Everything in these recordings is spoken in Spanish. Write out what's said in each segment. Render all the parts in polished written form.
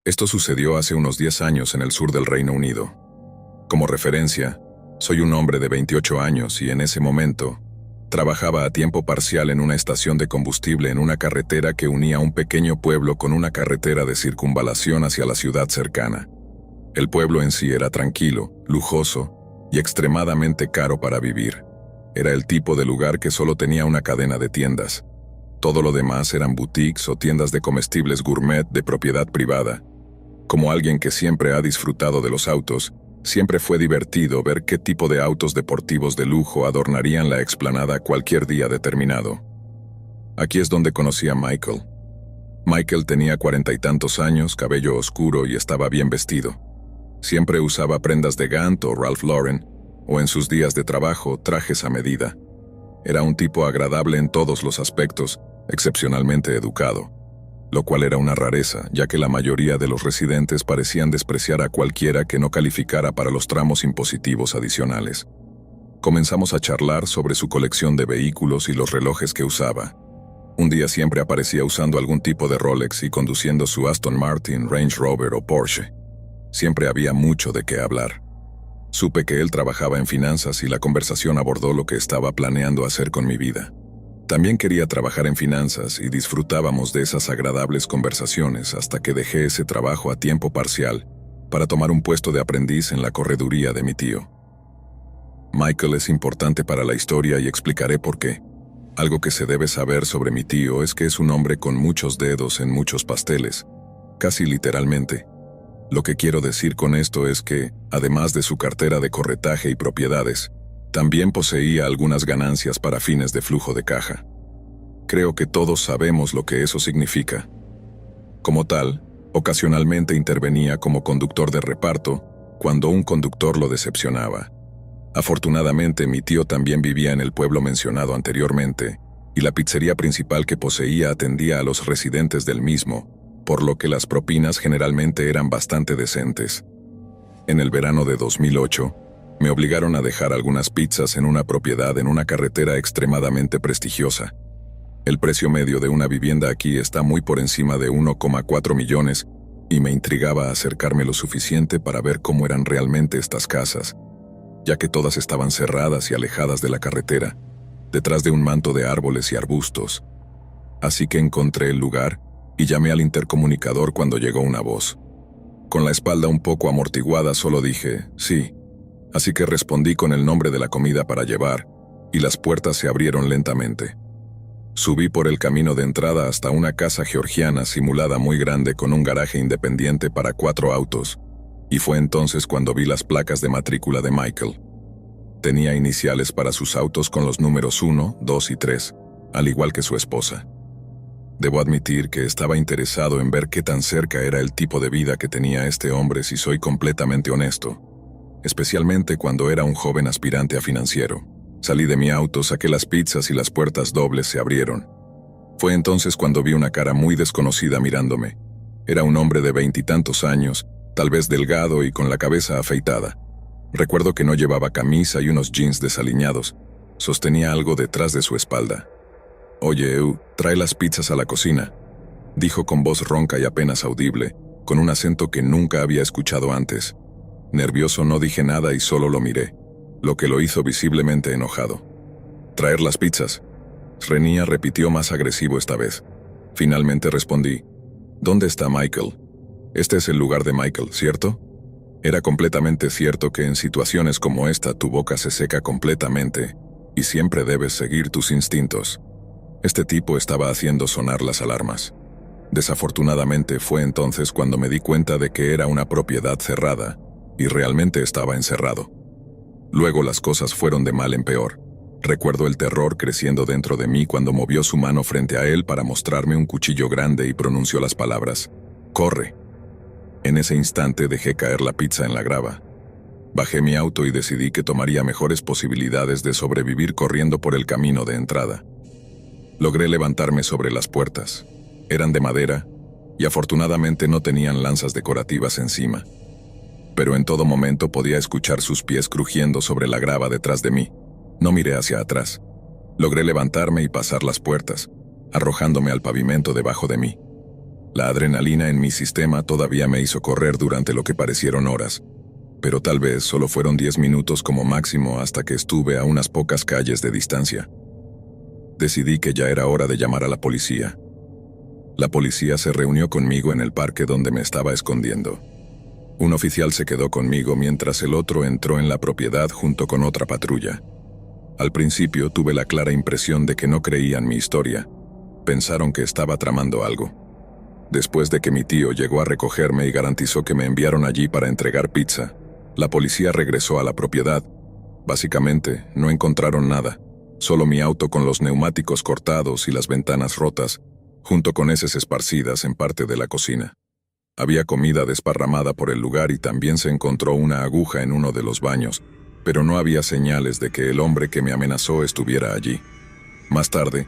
Esto sucedió hace unos 10 años en el sur del Reino Unido. Como referencia, soy un hombre de 28 años y en ese momento trabajaba a tiempo parcial en una estación de combustible en una carretera que unía un pequeño pueblo con una carretera de circunvalación hacia la ciudad cercana. El pueblo en sí era tranquilo, lujoso y extremadamente caro para vivir. Era el tipo de lugar que solo tenía una cadena de tiendas. Todo lo demás eran boutiques o tiendas de comestibles gourmet de propiedad privada. Como alguien que siempre ha disfrutado de los autos, siempre fue divertido ver qué tipo de autos deportivos de lujo adornarían la explanada cualquier día determinado. Aquí es donde conocí a Michael. Michael tenía 40 y tantos años, cabello oscuro y estaba bien vestido. Siempre usaba prendas de Gant o Ralph Lauren, o en sus días de trabajo, trajes a medida. Era un tipo agradable en todos los aspectos, excepcionalmente educado, lo cual era una rareza, ya que la mayoría de los residentes parecían despreciar a cualquiera que no calificara para los tramos impositivos adicionales. Comenzamos a charlar sobre su colección de vehículos y los relojes que usaba. Un día siempre aparecía usando algún tipo de Rolex y conduciendo su Aston Martin, Range Rover o Porsche. Siempre había mucho de qué hablar. Supe que él trabajaba en finanzas y la conversación abordó lo que estaba planeando hacer con mi vida. También quería trabajar en finanzas y disfrutábamos de esas agradables conversaciones hasta que dejé ese trabajo a tiempo parcial para tomar un puesto de aprendiz en la correduría de mi tío. Michael es importante para la historia y explicaré por qué. Algo que se debe saber sobre mi tío es que es un hombre con muchos dedos en muchos pasteles, casi literalmente. Lo que quiero decir con esto es que, además de su cartera de corretaje y propiedades, también poseía algunas ganancias para fines de flujo de caja. Creo que todos sabemos lo que eso significa. Como tal, ocasionalmente intervenía como conductor de reparto cuando un conductor lo decepcionaba. Afortunadamente, mi tío también vivía en el pueblo mencionado anteriormente, y la pizzería principal que poseía atendía a los residentes del mismo, por lo que las propinas generalmente eran bastante decentes. En el verano de 2008, me obligaron a dejar algunas pizzas en una propiedad en una carretera extremadamente prestigiosa. El precio medio de una vivienda aquí está muy por encima de 1,4 millones y me intrigaba acercarme lo suficiente para ver cómo eran realmente estas casas, ya que todas estaban cerradas y alejadas de la carretera, detrás de un manto de árboles y arbustos. Así que encontré el lugar y llamé al intercomunicador cuando llegó una voz. Con la espalda un poco amortiguada solo dije, sí. Así que respondí con el nombre de la comida para llevar, y las puertas se abrieron lentamente. Subí por el camino de entrada hasta una casa georgiana simulada muy grande con un garaje independiente para 4 autos, y fue entonces cuando vi las placas de matrícula de Michael. Tenía iniciales para sus autos con los números 1, 2 y 3, al igual que su esposa. Debo admitir que estaba interesado en ver qué tan cerca era el tipo de vida que tenía este hombre, si soy completamente honesto, especialmente cuando era un joven aspirante a financiero. Salí de mi auto, saqué las pizzas y las puertas dobles se abrieron. Fue entonces cuando vi una cara muy desconocida mirándome. Era un hombre de 20 y tantos años, tal vez delgado y con la cabeza afeitada. Recuerdo que no llevaba camisa y unos jeans desaliñados. Sostenía algo detrás de su espalda. «Oye, trae las pizzas a la cocina», dijo con voz ronca y apenas audible, con un acento que nunca había escuchado antes. Nervioso no dije nada y solo lo miré, lo que lo hizo visiblemente enojado. «¿Traer las pizzas?», Renía repitió más agresivo esta vez. Finalmente respondí, «¿Dónde está Michael? Este es el lugar de Michael, ¿cierto?». Era completamente cierto que en situaciones como esta tu boca se seca completamente y siempre debes seguir tus instintos. Este tipo estaba haciendo sonar las alarmas. Desafortunadamente fue entonces cuando me di cuenta de que era una propiedad cerrada y realmente estaba encerrado. Luego las cosas fueron de mal en peor. Recuerdo el terror creciendo dentro de mí cuando movió su mano frente a él para mostrarme un cuchillo grande y pronunció las palabras, «¡Corre!». En ese instante dejé caer la pizza en la grava. Bajé mi auto y decidí que tomaría mejores posibilidades de sobrevivir corriendo por el camino de entrada. Logré levantarme sobre las puertas. Eran de madera y afortunadamente no tenían lanzas decorativas encima. Pero en todo momento podía escuchar sus pies crujiendo sobre la grava detrás de mí. No miré hacia atrás. Logré levantarme y pasar las puertas, arrojándome al pavimento debajo de mí. La adrenalina en mi sistema todavía me hizo correr durante lo que parecieron horas, pero tal vez solo fueron 10 minutos como máximo hasta que estuve a unas pocas calles de distancia. Decidí que ya era hora de llamar a la policía. La policía se reunió conmigo en el parque donde me estaba escondiendo. Un oficial se quedó conmigo mientras el otro entró en la propiedad junto con otra patrulla. Al principio tuve la clara impresión de que no creían mi historia. Pensaron que estaba tramando algo. Después de que mi tío llegó a recogerme y garantizó que me enviaron allí para entregar pizza, la policía regresó a la propiedad. Básicamente, no encontraron nada, solo mi auto con los neumáticos cortados y las ventanas rotas, junto con heces esparcidas en parte de la cocina. Había comida desparramada por el lugar y también se encontró una aguja en uno de los baños, pero no había señales de que el hombre que me amenazó estuviera allí. Más tarde,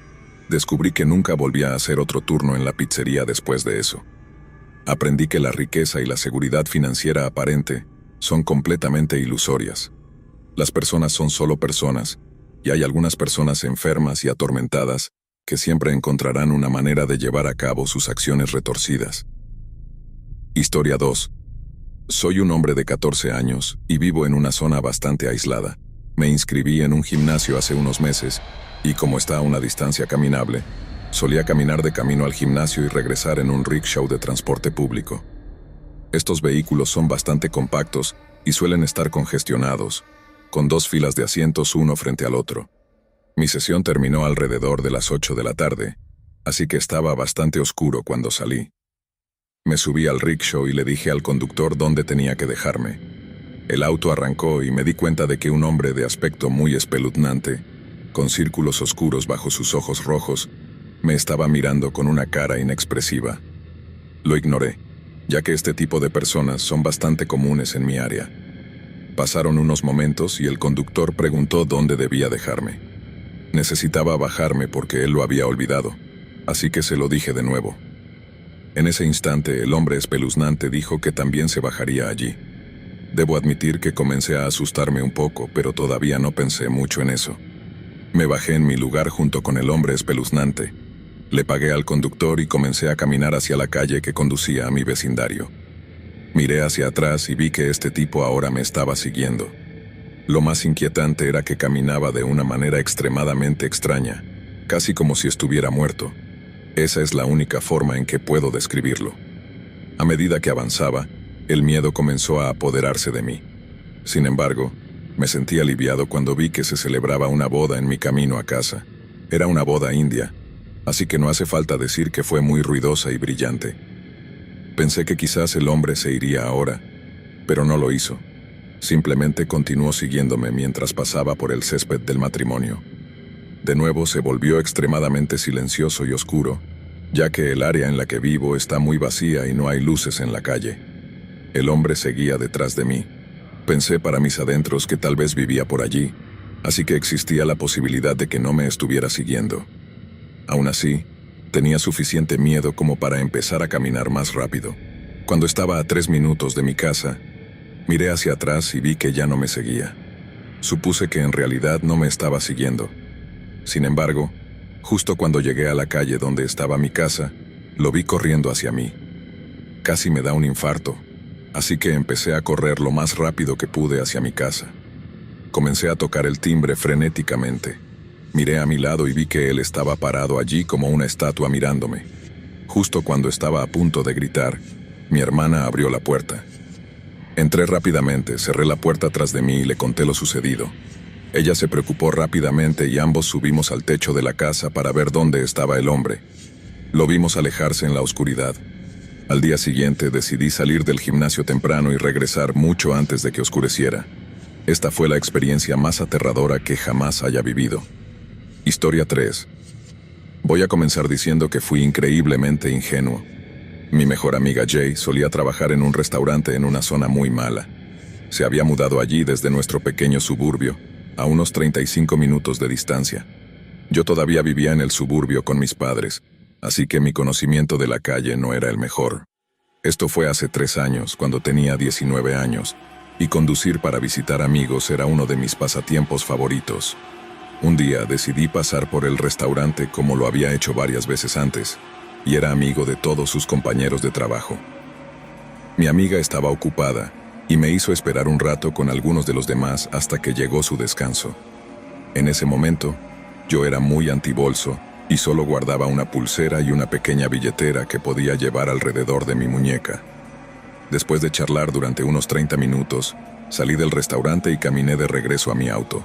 descubrí que nunca volví a hacer otro turno en la pizzería después de eso. Aprendí que la riqueza y la seguridad financiera aparente son completamente ilusorias. Las personas son solo personas, y hay algunas personas enfermas y atormentadas que siempre encontrarán una manera de llevar a cabo sus acciones retorcidas. Historia 2. Soy un hombre de 14 años y vivo en una zona bastante aislada. Me inscribí en un gimnasio hace unos meses y como está a una distancia caminable, solía caminar de camino al gimnasio y regresar en un rickshaw de transporte público. Estos vehículos son bastante compactos y suelen estar congestionados, con 2 filas de asientos uno frente al otro. Mi sesión terminó alrededor de las 8 de la tarde, así que estaba bastante oscuro cuando salí. Me subí al rickshaw y le dije al conductor dónde tenía que dejarme. El auto arrancó y me di cuenta de que un hombre de aspecto muy espeluznante, con círculos oscuros bajo sus ojos rojos, me estaba mirando con una cara inexpresiva. Lo ignoré, ya que este tipo de personas son bastante comunes en mi área. Pasaron unos momentos y el conductor preguntó dónde debía dejarme. Necesitaba bajarme porque él lo había olvidado, así que se lo dije de nuevo. En ese instante, el hombre espeluznante dijo que también se bajaría allí. Debo admitir que comencé a asustarme un poco, pero todavía no pensé mucho en eso. Me bajé en mi lugar junto con el hombre espeluznante. Le pagué al conductor y comencé a caminar hacia la calle que conducía a mi vecindario. Miré hacia atrás y vi que este tipo ahora me estaba siguiendo. Lo más inquietante era que caminaba de una manera extremadamente extraña, casi como si estuviera muerto. Esa es la única forma en que puedo describirlo. A medida que avanzaba, el miedo comenzó a apoderarse de mí. Sin embargo, me sentí aliviado cuando vi que se celebraba una boda en mi camino a casa. Era una boda india, así que no hace falta decir que fue muy ruidosa y brillante. Pensé que quizás el hombre se iría ahora, pero no lo hizo. Simplemente continuó siguiéndome mientras pasaba por el césped del matrimonio. De nuevo se volvió extremadamente silencioso y oscuro, ya que el área en la que vivo está muy vacía y no hay luces en la calle. El hombre seguía detrás de mí. Pensé para mis adentros que tal vez vivía por allí, así que existía la posibilidad de que no me estuviera siguiendo. Aún así, tenía suficiente miedo como para empezar a caminar más rápido. Cuando estaba a 3 minutos de mi casa, miré hacia atrás y vi que ya no me seguía. Supuse que en realidad no me estaba siguiendo. Sin embargo, justo cuando llegué a la calle donde estaba mi casa, lo vi corriendo hacia mí. Casi me da un infarto, así que empecé a correr lo más rápido que pude hacia mi casa. Comencé a tocar el timbre frenéticamente. Miré a mi lado y vi que él estaba parado allí como una estatua mirándome. Justo cuando estaba a punto de gritar, mi hermana abrió la puerta. Entré rápidamente, cerré la puerta tras de mí y le conté lo sucedido. Ella se preocupó rápidamente y ambos subimos al techo de la casa para ver dónde estaba el hombre. Lo vimos alejarse en la oscuridad. Al día siguiente decidí salir del gimnasio temprano y regresar mucho antes de que oscureciera. Esta fue la experiencia más aterradora que jamás haya vivido. Historia 3. Voy a comenzar diciendo que fui increíblemente ingenuo. Mi mejor amiga Jay solía trabajar en un restaurante en una zona muy mala. Se había mudado allí desde nuestro pequeño suburbio, a unos 35 minutos de distancia. Yo todavía vivía en el suburbio con mis padres, así que mi conocimiento de la calle no era el mejor. Esto fue hace 3 años, cuando tenía 19 años, y conducir para visitar amigos era uno de mis pasatiempos favoritos. Un día decidí pasar por el restaurante como lo había hecho varias veces antes. y era amigo de todos sus compañeros de trabajo. Mi amiga estaba ocupada y me hizo esperar un rato con algunos de los demás hasta que llegó su descanso. En ese momento, yo era muy antibolso y solo guardaba una pulsera y una pequeña billetera que podía llevar alrededor de mi muñeca. Después de charlar durante unos 30 minutos, salí del restaurante y caminé de regreso a mi auto.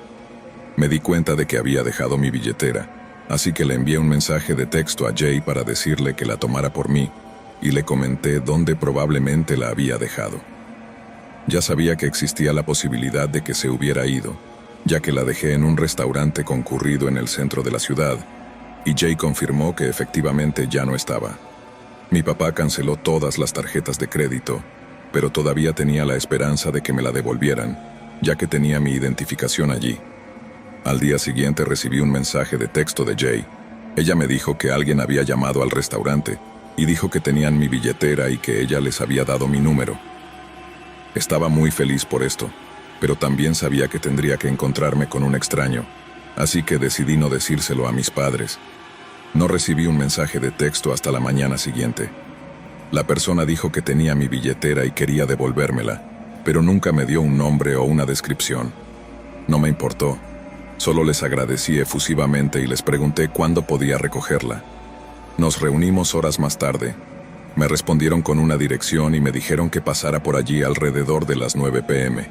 Me di cuenta de que había dejado mi billetera, así que le envié un mensaje de texto a Jay para decirle que la tomara por mí, y le comenté dónde probablemente la había dejado. Ya sabía que existía la posibilidad de que se hubiera ido, ya que la dejé en un restaurante concurrido en el centro de la ciudad, y Jay confirmó que efectivamente ya no estaba. Mi papá canceló todas las tarjetas de crédito, pero todavía tenía la esperanza de que me la devolvieran, ya que tenía mi identificación allí. Al día siguiente recibí un mensaje de texto de Jay. Ella me dijo que alguien había llamado al restaurante y dijo que tenían mi billetera y que ella les había dado mi número. Estaba muy feliz por esto, pero también sabía que tendría que encontrarme con un extraño, así que decidí no decírselo a mis padres. No recibí un mensaje de texto hasta la mañana siguiente. La persona dijo que tenía mi billetera y quería devolvérmela, pero nunca me dio un nombre o una descripción. No me importó. Solo les agradecí efusivamente y les pregunté cuándo podía recogerla. Nos reunimos horas más tarde. Me respondieron con una dirección y me dijeron que pasara por allí alrededor de las 9 p.m.,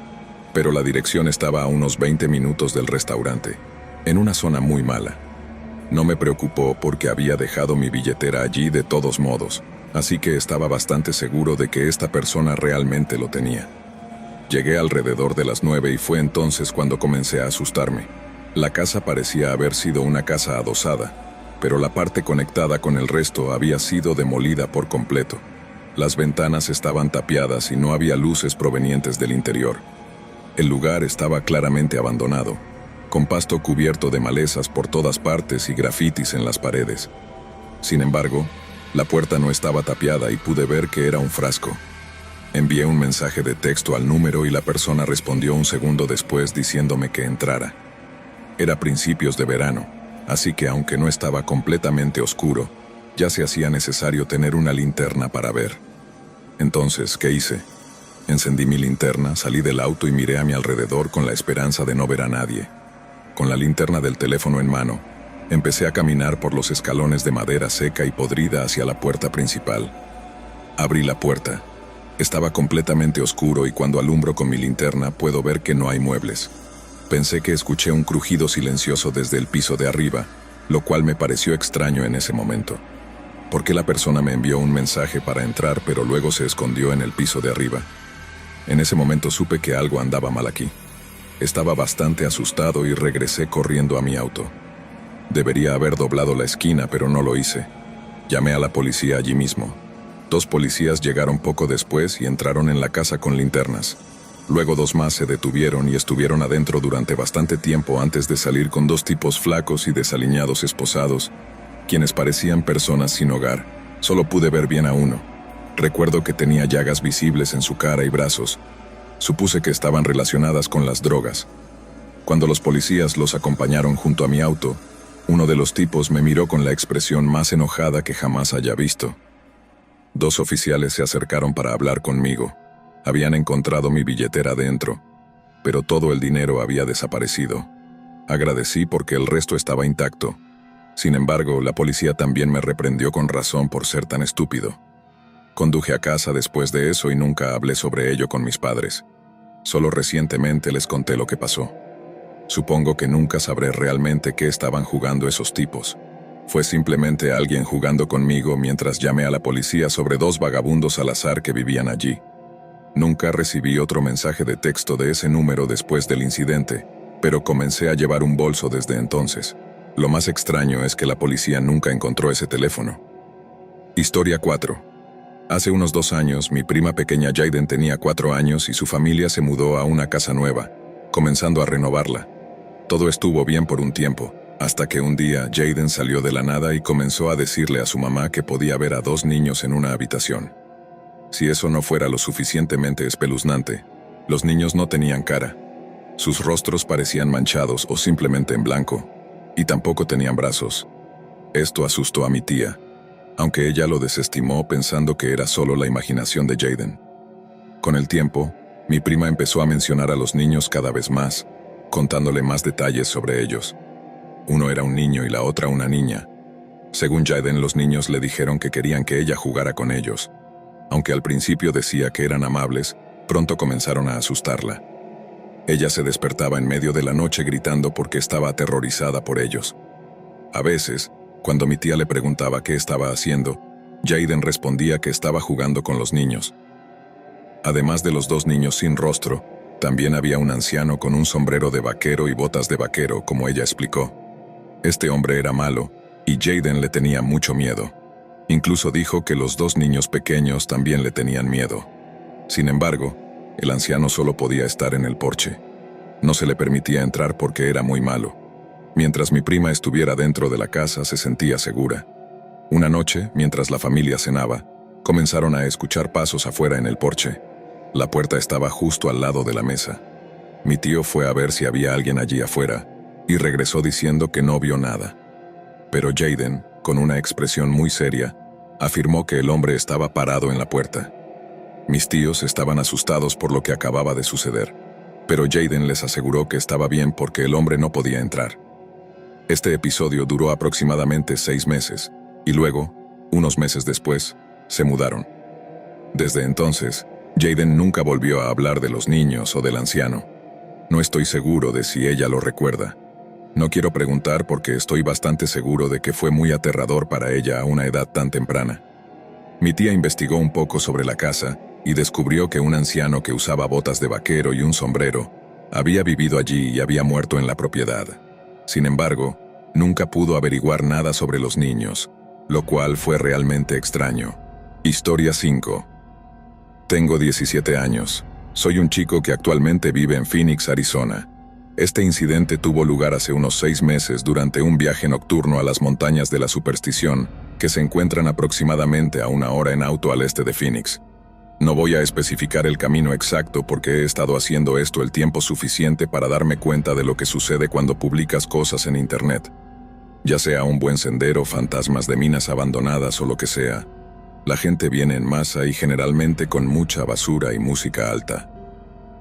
pero la dirección estaba a unos 20 minutos del restaurante, en una zona muy mala. No me preocupó porque había dejado mi billetera allí de todos modos, así que estaba bastante seguro de que esta persona realmente lo tenía. Llegué alrededor de las 9 y fue entonces cuando comencé a asustarme. La casa parecía haber sido una casa adosada, pero la parte conectada con el resto había sido demolida por completo. Las ventanas estaban tapiadas y no había luces provenientes del interior. El lugar estaba claramente abandonado, con pasto cubierto de malezas por todas partes y grafitis en las paredes. Sin embargo, la puerta no estaba tapiada y pude ver que era un frasco. Envié un mensaje de texto al número y la persona respondió un segundo después diciéndome que entrara. Era principios de verano, así que aunque no estaba completamente oscuro, ya se hacía necesario tener una linterna para ver. Entonces, ¿qué hice? Encendí mi linterna, salí del auto y miré a mi alrededor con la esperanza de no ver a nadie. Con la linterna del teléfono en mano, empecé a caminar por los escalones de madera seca y podrida hacia la puerta principal. Abrí la puerta. Estaba completamente oscuro y cuando alumbro con mi linterna puedo ver que no hay muebles. Pensé que escuché un crujido silencioso desde el piso de arriba, lo cual me pareció extraño en ese momento. ¿Por qué la persona me envió un mensaje para entrar pero luego se escondió en el piso de arriba? En ese momento supe que algo andaba mal aquí. Estaba bastante asustado y regresé corriendo a mi auto. Debería haber doblado la esquina, pero no lo hice. Llamé a la policía allí mismo. 2 policías llegaron poco después y entraron en la casa con linternas. Luego 2 más se detuvieron y estuvieron adentro durante bastante tiempo antes de salir con 2 tipos flacos y desaliñados esposados, quienes parecían personas sin hogar. Solo pude ver bien a uno. Recuerdo que tenía llagas visibles en su cara y brazos. Supuse que estaban relacionadas con las drogas. Cuando los policías los acompañaron junto a mi auto, uno de los tipos me miró con la expresión más enojada que jamás haya visto. 2 oficiales se acercaron para hablar conmigo. Habían encontrado mi billetera dentro, pero todo el dinero había desaparecido. Agradecí porque el resto estaba intacto. Sin embargo, la policía también me reprendió con razón por ser tan estúpido. Conduje a casa después de eso y nunca hablé sobre ello con mis padres. Solo recientemente les conté lo que pasó. Supongo que nunca sabré realmente qué estaban jugando esos tipos. Fue simplemente alguien jugando conmigo mientras llamé a la policía sobre 2 vagabundos al azar que vivían allí. Nunca recibí otro mensaje de texto de ese número después del incidente, pero comencé a llevar un bolso desde entonces. Lo más extraño es que la policía nunca encontró ese teléfono. Historia 4. Hace unos 2 años, mi prima pequeña Jaden tenía 4 años y su familia se mudó a una casa nueva, comenzando a renovarla. Todo estuvo bien por un tiempo, hasta que un día Jaden salió de la nada y comenzó a decirle a su mamá que podía ver a 2 niños en una habitación. Si eso no fuera lo suficientemente espeluznante, los niños no tenían cara. Sus rostros parecían manchados o simplemente en blanco, y tampoco tenían brazos. Esto asustó a mi tía. aunque ella lo desestimó pensando que era solo la imaginación de Jaden. Con el tiempo, mi prima empezó a mencionar a los niños cada vez más, contándole más detalles sobre ellos. Uno era un niño y la otra una niña. Según Jaden, los niños le dijeron que querían que ella jugara con ellos. Aunque al principio decía que eran amables, pronto comenzaron a asustarla. Ella se despertaba en medio de la noche gritando porque estaba aterrorizada por ellos. A veces, cuando mi tía le preguntaba qué estaba haciendo, Jaden respondía que estaba jugando con los niños. Además de los dos niños sin rostro, también había un anciano con un sombrero de vaquero y botas de vaquero, como ella explicó. Este hombre era malo, y Jaden le tenía mucho miedo. Incluso dijo que los dos niños pequeños también le tenían miedo. Sin embargo, el anciano solo podía estar en el porche. No se le permitía entrar porque era muy malo. Mientras mi prima estuviera dentro de la casa, se sentía segura. Una noche, mientras la familia cenaba, comenzaron a escuchar pasos afuera en el porche. La puerta estaba justo al lado de la mesa. Mi tío fue a ver si había alguien allí afuera, y regresó diciendo que no vio nada. Pero Jaden, con una expresión muy seria, afirmó que el hombre estaba parado en la puerta. Mis tíos estaban asustados por lo que acababa de suceder, pero Jaden les aseguró que estaba bien porque el hombre no podía entrar. Este episodio duró aproximadamente 6 meses, y luego, unos meses después, se mudaron. Desde entonces, Jaden nunca volvió a hablar de los niños o del anciano. No estoy seguro de si ella lo recuerda. No quiero preguntar porque estoy bastante seguro de que fue muy aterrador para ella a una edad tan temprana. Mi tía investigó un poco sobre la casa y descubrió que un anciano que usaba botas de vaquero y un sombrero había vivido allí y había muerto en la propiedad. Sin embargo, nunca pudo averiguar nada sobre los niños, lo cual fue realmente extraño. Historia 5. Tengo 17 años. Soy un chico que actualmente vive en Phoenix, Arizona. Este incidente tuvo lugar hace unos 6 meses durante un viaje nocturno a las montañas de la Superstición, que se encuentran aproximadamente a 1 hora en auto al este de Phoenix. No voy a especificar el camino exacto porque he estado haciendo esto el tiempo suficiente para darme cuenta de lo que sucede cuando publicas cosas en internet. Ya sea un buen sendero, fantasmas de minas abandonadas o lo que sea, la gente viene en masa y generalmente con mucha basura y música alta.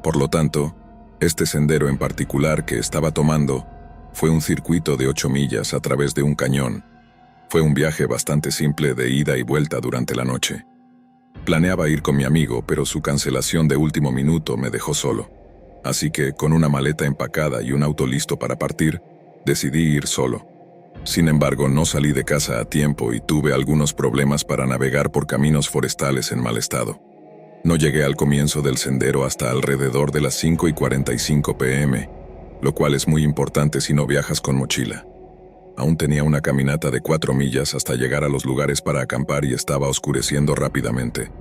Por lo tanto, este sendero en particular que estaba tomando fue un circuito de 8 millas a través de un cañón. Fue un viaje bastante simple de ida y vuelta durante la noche. Planeaba ir con mi amigo, pero su cancelación de último minuto me dejó solo. Así que, con una maleta empacada y un auto listo para partir, decidí ir solo. Sin embargo, no salí de casa a tiempo y tuve algunos problemas para navegar por caminos forestales en mal estado. No llegué al comienzo del sendero hasta alrededor de las 5:45 p.m., lo cual es muy importante si no viajas con mochila. Aún tenía una caminata de 4 millas hasta llegar a los lugares para acampar y estaba oscureciendo rápidamente.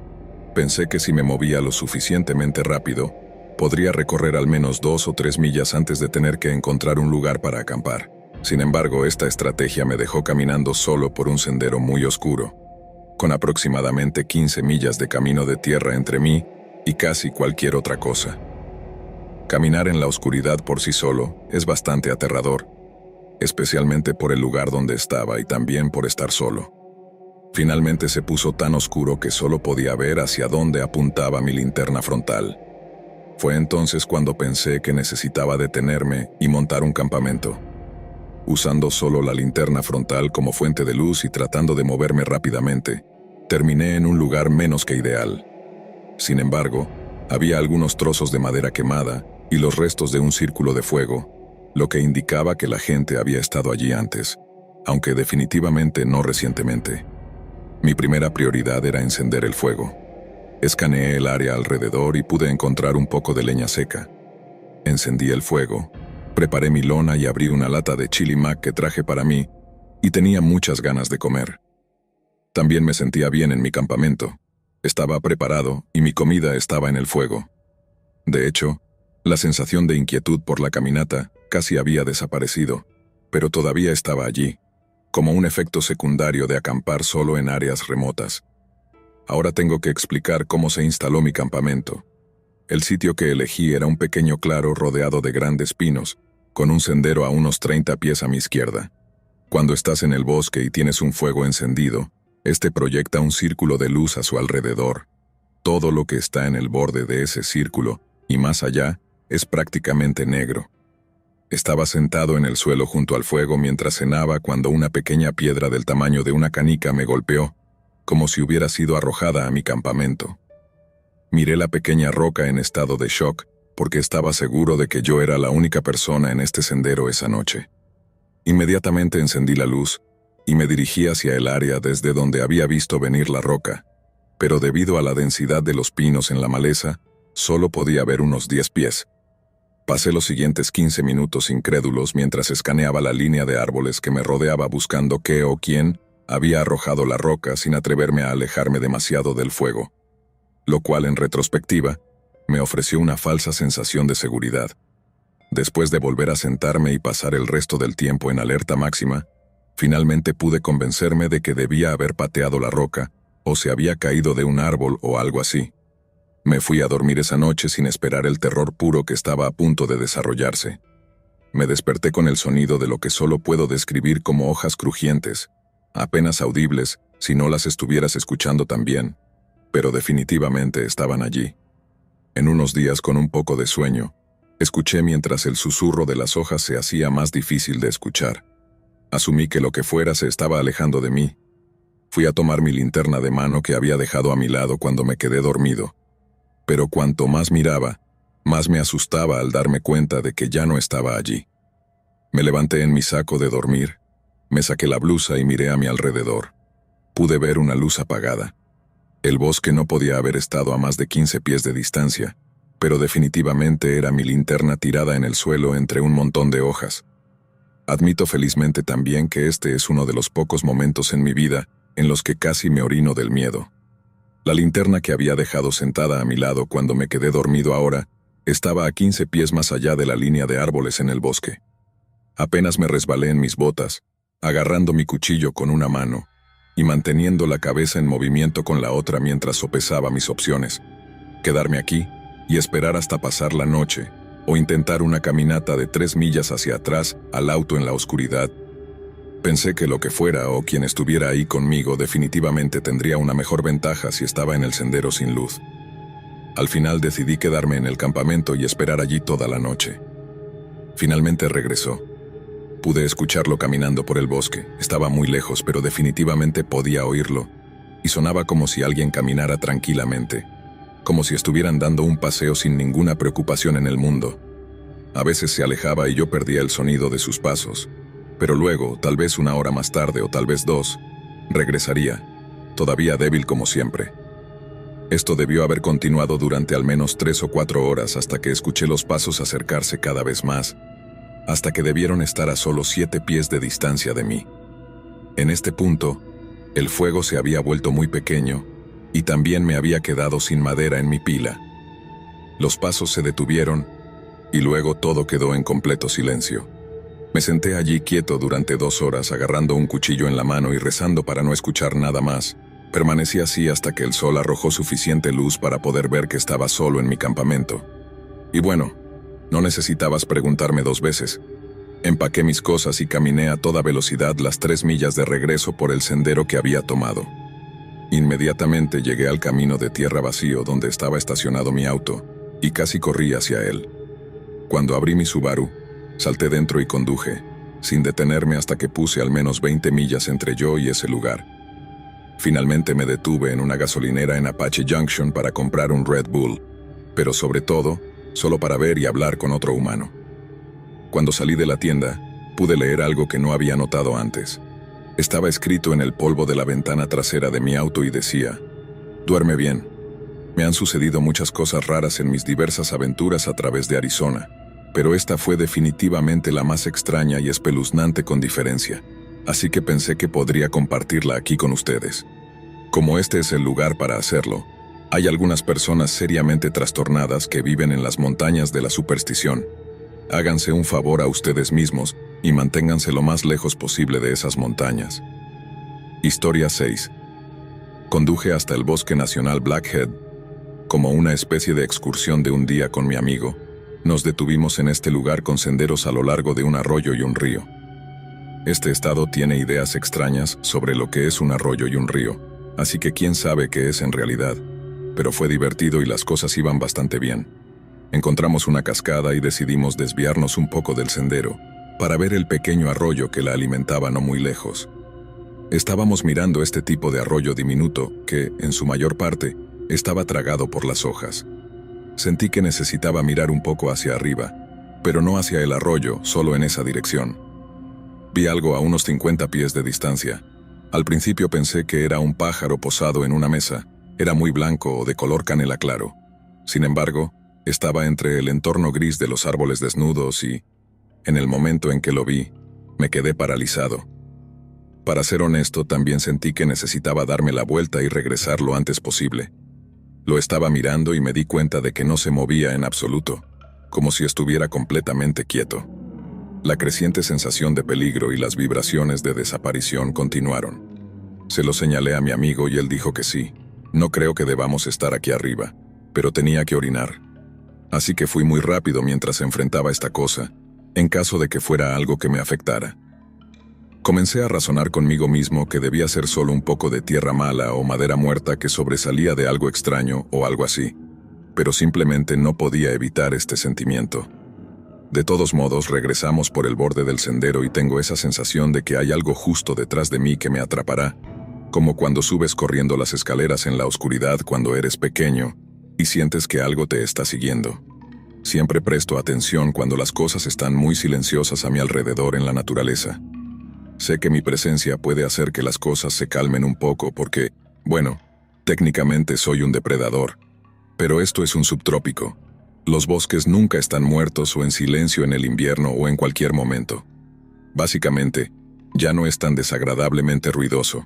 Pensé que si me movía lo suficientemente rápido, podría recorrer al menos 2 o 3 millas antes de tener que encontrar un lugar para acampar. Sin embargo, esta estrategia me dejó caminando solo por un sendero muy oscuro, con aproximadamente 15 millas de camino de tierra entre mí y casi cualquier otra cosa. Caminar en la oscuridad por sí solo es bastante aterrador, especialmente por el lugar donde estaba y también por estar solo. Finalmente se puso tan oscuro que solo podía ver hacia dónde apuntaba mi linterna frontal. Fue entonces cuando pensé que necesitaba detenerme y montar un campamento. Usando solo la linterna frontal como fuente de luz y tratando de moverme rápidamente, terminé en un lugar menos que ideal. Sin embargo, había algunos trozos de madera quemada y los restos de un círculo de fuego, lo que indicaba que la gente había estado allí antes, aunque definitivamente no recientemente. Mi primera prioridad era encender el fuego. Escaneé el área alrededor y pude encontrar un poco de leña seca. Encendí el fuego, preparé mi lona y abrí una lata de chili mac que traje para mí, y tenía muchas ganas de comer. También me sentía bien en mi campamento. Estaba preparado y mi comida estaba en el fuego. De hecho, la sensación de inquietud por la caminata casi había desaparecido, pero todavía estaba allí, como un efecto secundario de acampar solo en áreas remotas. Ahora tengo que explicar cómo se instaló mi campamento. El sitio que elegí era un pequeño claro rodeado de grandes pinos, con un sendero a unos 30 pies a mi izquierda. Cuando estás en el bosque y tienes un fuego encendido, Este proyecta un círculo de luz a su alrededor. Todo lo que está en el borde de ese círculo, y más allá, es prácticamente negro. Estaba sentado en el suelo junto al fuego mientras cenaba cuando una pequeña piedra del tamaño de una canica me golpeó, como si hubiera sido arrojada a mi campamento. Miré la pequeña roca en estado de shock, porque estaba seguro de que yo era la única persona en este sendero esa noche. Inmediatamente encendí la luz, y me dirigí hacia el área desde donde había visto venir la roca, pero debido a la densidad de los pinos en la maleza, solo podía ver unos 10 pies. Pasé los siguientes 15 minutos incrédulos mientras escaneaba la línea de árboles que me rodeaba buscando qué o quién había arrojado la roca sin atreverme a alejarme demasiado del fuego, lo cual en retrospectiva me ofreció una falsa sensación de seguridad. Después de volver a sentarme y pasar el resto del tiempo en alerta máxima, finalmente pude convencerme de que debía haber pateado la roca o se había caído de un árbol o algo así. Me fui a dormir esa noche sin esperar el terror puro que estaba a punto de desarrollarse. Me desperté con el sonido de lo que solo puedo describir como hojas crujientes, apenas audibles si no las estuvieras escuchando también, pero definitivamente estaban allí. En unos días con un poco de sueño, escuché mientras el susurro de las hojas se hacía más difícil de escuchar. Asumí que lo que fuera se estaba alejando de mí. Fui a tomar mi linterna de mano que había dejado a mi lado cuando me quedé dormido. Pero cuanto más miraba, más me asustaba al darme cuenta de que ya no estaba allí. Me levanté en mi saco de dormir, me saqué la blusa y miré a mi alrededor. Pude ver una luz apagada. El bosque no podía haber estado a más de 15 pies de distancia, pero definitivamente era mi linterna tirada en el suelo entre un montón de hojas. Admito felizmente también que este es uno de los pocos momentos en mi vida en los que casi me orino del miedo. La linterna que había dejado sentada a mi lado cuando me quedé dormido ahora estaba a 15 pies más allá de la línea de árboles en el bosque. Apenas me resbalé en mis botas, agarrando mi cuchillo con una mano y manteniendo la cabeza en movimiento con la otra mientras sopesaba mis opciones: quedarme aquí y esperar hasta pasar la noche, o intentar una caminata de 3 millas hacia atrás al auto en la oscuridad. Pensé que lo que fuera o quien estuviera ahí conmigo definitivamente tendría una mejor ventaja si estaba en el sendero sin luz. Al final decidí quedarme en el campamento y esperar allí toda la noche. Finalmente regresó. Pude escucharlo caminando por el bosque. Estaba muy lejos, pero definitivamente podía oírlo, y sonaba como si alguien caminara tranquilamente, como si estuvieran dando un paseo sin ninguna preocupación en el mundo. A veces se alejaba y yo perdía el sonido de sus pasos, pero luego, tal vez 1 hora más tarde o tal vez 2, regresaría, todavía débil como siempre. Esto debió haber continuado durante al menos 3 o 4 horas hasta que escuché los pasos acercarse cada vez más, hasta que debieron estar a solo 7 pies de distancia de mí. En este punto, el fuego se había vuelto muy pequeño, y también me había quedado sin madera en mi pila. Los pasos se detuvieron, y luego todo quedó en completo silencio. Me senté allí quieto durante 2 horas agarrando un cuchillo en la mano y rezando para no escuchar nada más. Permanecí así hasta que el sol arrojó suficiente luz para poder ver que estaba solo en mi campamento. Y bueno, no necesitabas preguntarme 2 veces. Empaqué mis cosas y caminé a toda velocidad las 3 millas de regreso por el sendero que había tomado. Inmediatamente llegué al camino de tierra vacío donde estaba estacionado mi auto, y casi corrí hacia él. Cuando abrí mi Subaru, salté dentro y conduje, sin detenerme hasta que puse al menos 20 millas entre yo y ese lugar. Finalmente me detuve en una gasolinera en Apache Junction para comprar un Red Bull, pero sobre todo, solo para ver y hablar con otro humano. Cuando salí de la tienda, pude leer algo que no había notado antes. Estaba escrito en el polvo de la ventana trasera de mi auto y decía: «Duerme bien. Me han sucedido muchas cosas raras en mis diversas aventuras a través de Arizona, pero esta fue definitivamente la más extraña y espeluznante con diferencia, así que pensé que podría compartirla aquí con ustedes. Como este es el lugar para hacerlo, hay algunas personas seriamente trastornadas que viven en las montañas de la superstición. Háganse un favor a ustedes mismos y manténganse lo más lejos posible de esas montañas». Historia 6. Conduje hasta el Bosque Nacional Blackhead. Como una especie de excursión de un día con mi amigo, nos detuvimos en este lugar con senderos a lo largo de un arroyo y un río. Este estado tiene ideas extrañas sobre lo que es un arroyo y un río, así que quién sabe qué es en realidad. Pero fue divertido y las cosas iban bastante bien. Encontramos una cascada y decidimos desviarnos un poco del sendero para ver el pequeño arroyo que la alimentaba no muy lejos. Estábamos mirando este tipo de arroyo diminuto que, en su mayor parte, estaba tragado por las hojas. Sentí que necesitaba mirar un poco hacia arriba, pero no hacia el arroyo, solo en esa dirección. Vi algo a unos 50 pies de distancia. Al principio pensé que era un pájaro posado en una mesa. Era muy blanco o de color canela claro. Sin embargo, estaba entre el entorno gris de los árboles desnudos y, en el momento en que lo vi, me quedé paralizado. Para ser honesto, también sentí que necesitaba darme la vuelta y regresar lo antes posible. Lo estaba mirando y me di cuenta de que no se movía en absoluto, como si estuviera completamente quieto. La creciente sensación de peligro y las vibraciones de desaparición continuaron. Se lo señalé a mi amigo y él dijo que sí. No creo que debamos estar aquí arriba, pero tenía que orinar. Así que fui muy rápido mientras enfrentaba esta cosa, en caso de que fuera algo que me afectara. Comencé a razonar conmigo mismo que debía ser solo un poco de tierra mala o madera muerta que sobresalía de algo extraño o algo así, pero simplemente no podía evitar este sentimiento. De todos modos, regresamos por el borde del sendero y tengo esa sensación de que hay algo justo detrás de mí que me atrapará, como cuando subes corriendo las escaleras en la oscuridad cuando eres pequeño y sientes que algo te está siguiendo. Siempre presto atención cuando las cosas están muy silenciosas a mi alrededor en la naturaleza. Sé que mi presencia puede hacer que las cosas se calmen un poco porque, bueno, técnicamente soy un depredador, pero esto es un subtrópico. Los bosques nunca están muertos o en silencio en el invierno o en cualquier momento. Básicamente, ya no es tan desagradablemente ruidoso,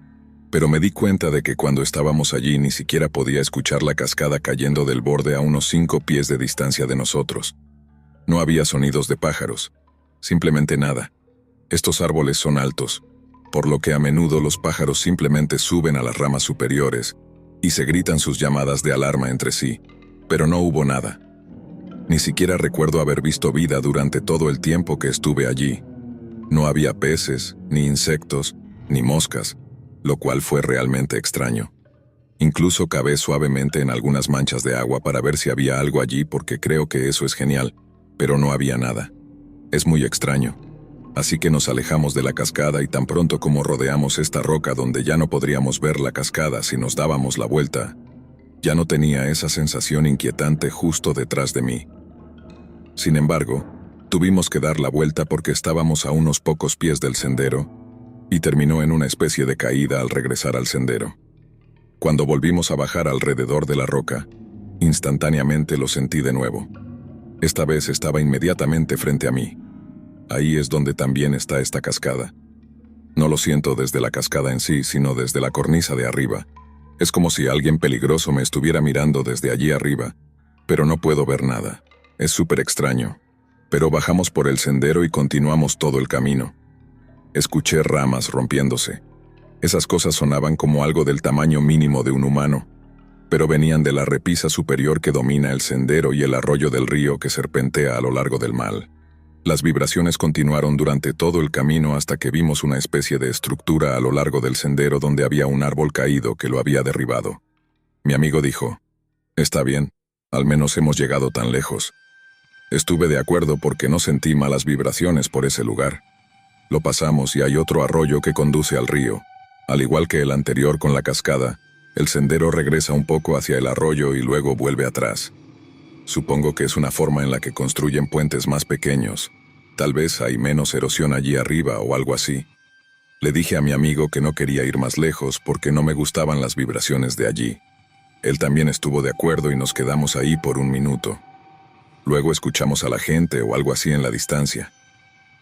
pero me di cuenta de que cuando estábamos allí ni siquiera podía escuchar la cascada cayendo del borde a unos 5 pies de distancia de nosotros. No había sonidos de pájaros, simplemente nada. Estos árboles son altos, por lo que a menudo los pájaros simplemente suben a las ramas superiores y se gritan sus llamadas de alarma entre sí, pero no hubo nada. Ni siquiera recuerdo haber visto vida durante todo el tiempo que estuve allí. No había peces, ni insectos, ni moscas, lo cual fue realmente extraño. Incluso cavé suavemente en algunas manchas de agua para ver si había algo allí porque creo que eso es genial, pero no había nada. Es muy extraño. Así que nos alejamos de la cascada y tan pronto como rodeamos esta roca donde ya no podríamos ver la cascada si nos dábamos la vuelta, ya no tenía esa sensación inquietante justo detrás de mí. Sin embargo, tuvimos que dar la vuelta porque estábamos a unos pocos pies del sendero y terminó en una especie de caída al regresar al sendero. Cuando volvimos a bajar alrededor de la roca, instantáneamente lo sentí de nuevo. Esta vez estaba inmediatamente frente a mí. Ahí es donde también está esta cascada. No lo siento desde la cascada en sí, sino desde la cornisa de arriba. Es como si alguien peligroso me estuviera mirando desde allí arriba, pero no puedo ver nada. Es súper extraño. Pero bajamos por el sendero y continuamos todo el camino. Escuché ramas rompiéndose. Esas cosas sonaban como algo del tamaño mínimo de un humano, pero venían de la repisa superior que domina el sendero y el arroyo del río que serpentea a lo largo del mar. Las vibraciones continuaron durante todo el camino hasta que vimos una especie de estructura a lo largo del sendero donde había un árbol caído que lo había derribado. Mi amigo dijo, «Está bien, al menos hemos llegado tan lejos». Estuve de acuerdo porque no sentí malas vibraciones por ese lugar. Lo pasamos y hay otro arroyo que conduce al río. Al igual que el anterior con la cascada, el sendero regresa un poco hacia el arroyo y luego vuelve atrás. Supongo que es una forma en la que construyen puentes más pequeños. Tal vez hay menos erosión allí arriba o algo así. Le dije a mi amigo que no quería ir más lejos porque no me gustaban las vibraciones de allí. Él también estuvo de acuerdo y nos quedamos ahí por un minuto. Luego escuchamos a la gente o algo así en la distancia.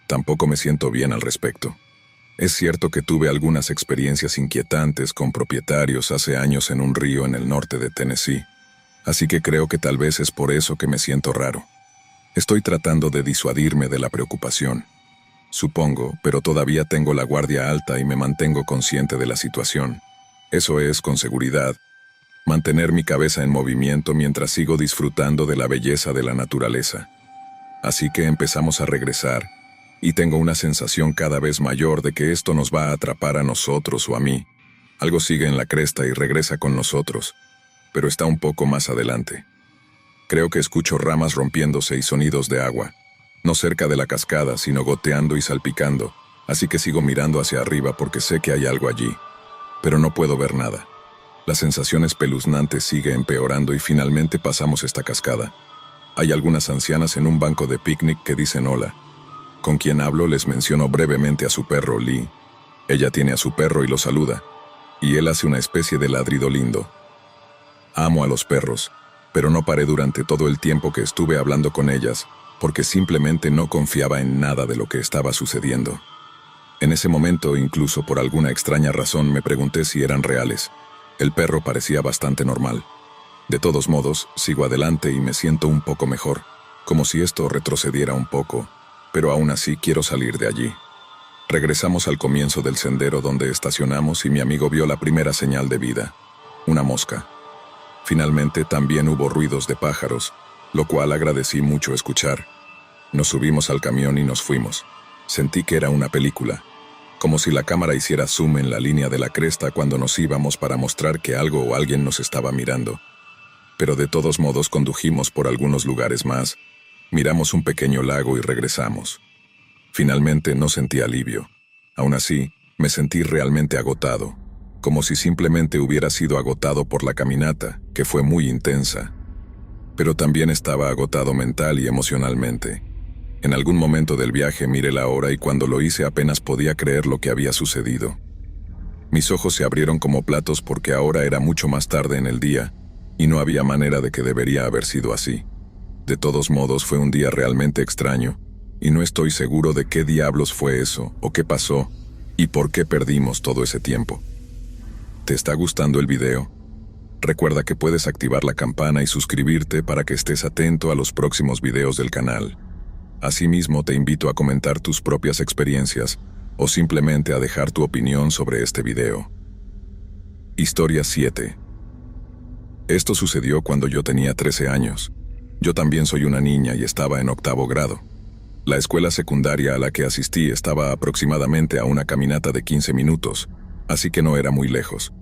Tampoco me siento bien al respecto. Es cierto que tuve algunas experiencias inquietantes con propietarios hace años en un río en el norte de Tennessee, así que creo que tal vez es por eso que me siento raro. Estoy tratando de disuadirme de la preocupación. Supongo, pero todavía tengo la guardia alta y me mantengo consciente de la situación. Eso es, con seguridad, mantener mi cabeza en movimiento mientras sigo disfrutando de la belleza de la naturaleza. Así que empezamos a regresar, Y tengo una sensación cada vez mayor de que esto nos va a atrapar a nosotros o a mí. Algo sigue en la cresta y regresa con nosotros, pero está un poco más adelante. Creo que escucho ramas rompiéndose y sonidos de agua, no cerca de la cascada, sino goteando y salpicando, así que sigo mirando hacia arriba porque sé que hay algo allí, pero no puedo ver nada. La sensación espeluznante sigue empeorando y finalmente pasamos esta cascada. Hay algunas ancianas en un banco de picnic que dicen hola. Con quien hablo les menciono brevemente a su perro, Lee. Ella tiene a su perro y lo saluda, y él hace una especie de ladrido lindo. Amo a los perros, pero no paré durante todo el tiempo que estuve hablando con ellas, porque simplemente no confiaba en nada de lo que estaba sucediendo. En ese momento, incluso por alguna extraña razón, me pregunté si eran reales. El perro parecía bastante normal. De todos modos, sigo adelante y me siento un poco mejor, como si esto retrocediera un poco, pero aún así quiero salir de allí. Regresamos al comienzo del sendero donde estacionamos y mi amigo vio la primera señal de vida, una mosca. Finalmente también hubo ruidos de pájaros, lo cual agradecí mucho escuchar. Nos subimos al camión y nos fuimos. Sentí que era una película, como si la cámara hiciera zoom en la línea de la cresta cuando nos íbamos para mostrar que algo o alguien nos estaba mirando. Pero de todos modos condujimos por algunos lugares más, miramos un pequeño lago y regresamos. Finalmente no sentí alivio. Aún así, me sentí realmente agotado, como si simplemente hubiera sido agotado por la caminata, que fue muy intensa. Pero también estaba agotado mental y emocionalmente. En algún momento del viaje miré la hora y cuando lo hice apenas podía creer lo que había sucedido. Mis ojos se abrieron como platos porque ahora era mucho más tarde en el día, y no había manera de que debería haber sido así. De todos modos fue un día realmente extraño, y no estoy seguro de qué diablos fue eso, o qué pasó, y por qué perdimos todo ese tiempo. ¿Te está gustando el video? Recuerda que puedes activar la campana y suscribirte para que estés atento a los próximos videos del canal. Asimismo, te invito a comentar tus propias experiencias, o simplemente a dejar tu opinión sobre este video. Historia 7. Esto sucedió cuando yo tenía 13 años. Yo también soy una niña y estaba en 8º grado. La escuela secundaria a la que asistí estaba aproximadamente a una caminata de 15 minutos, así que no era muy lejos.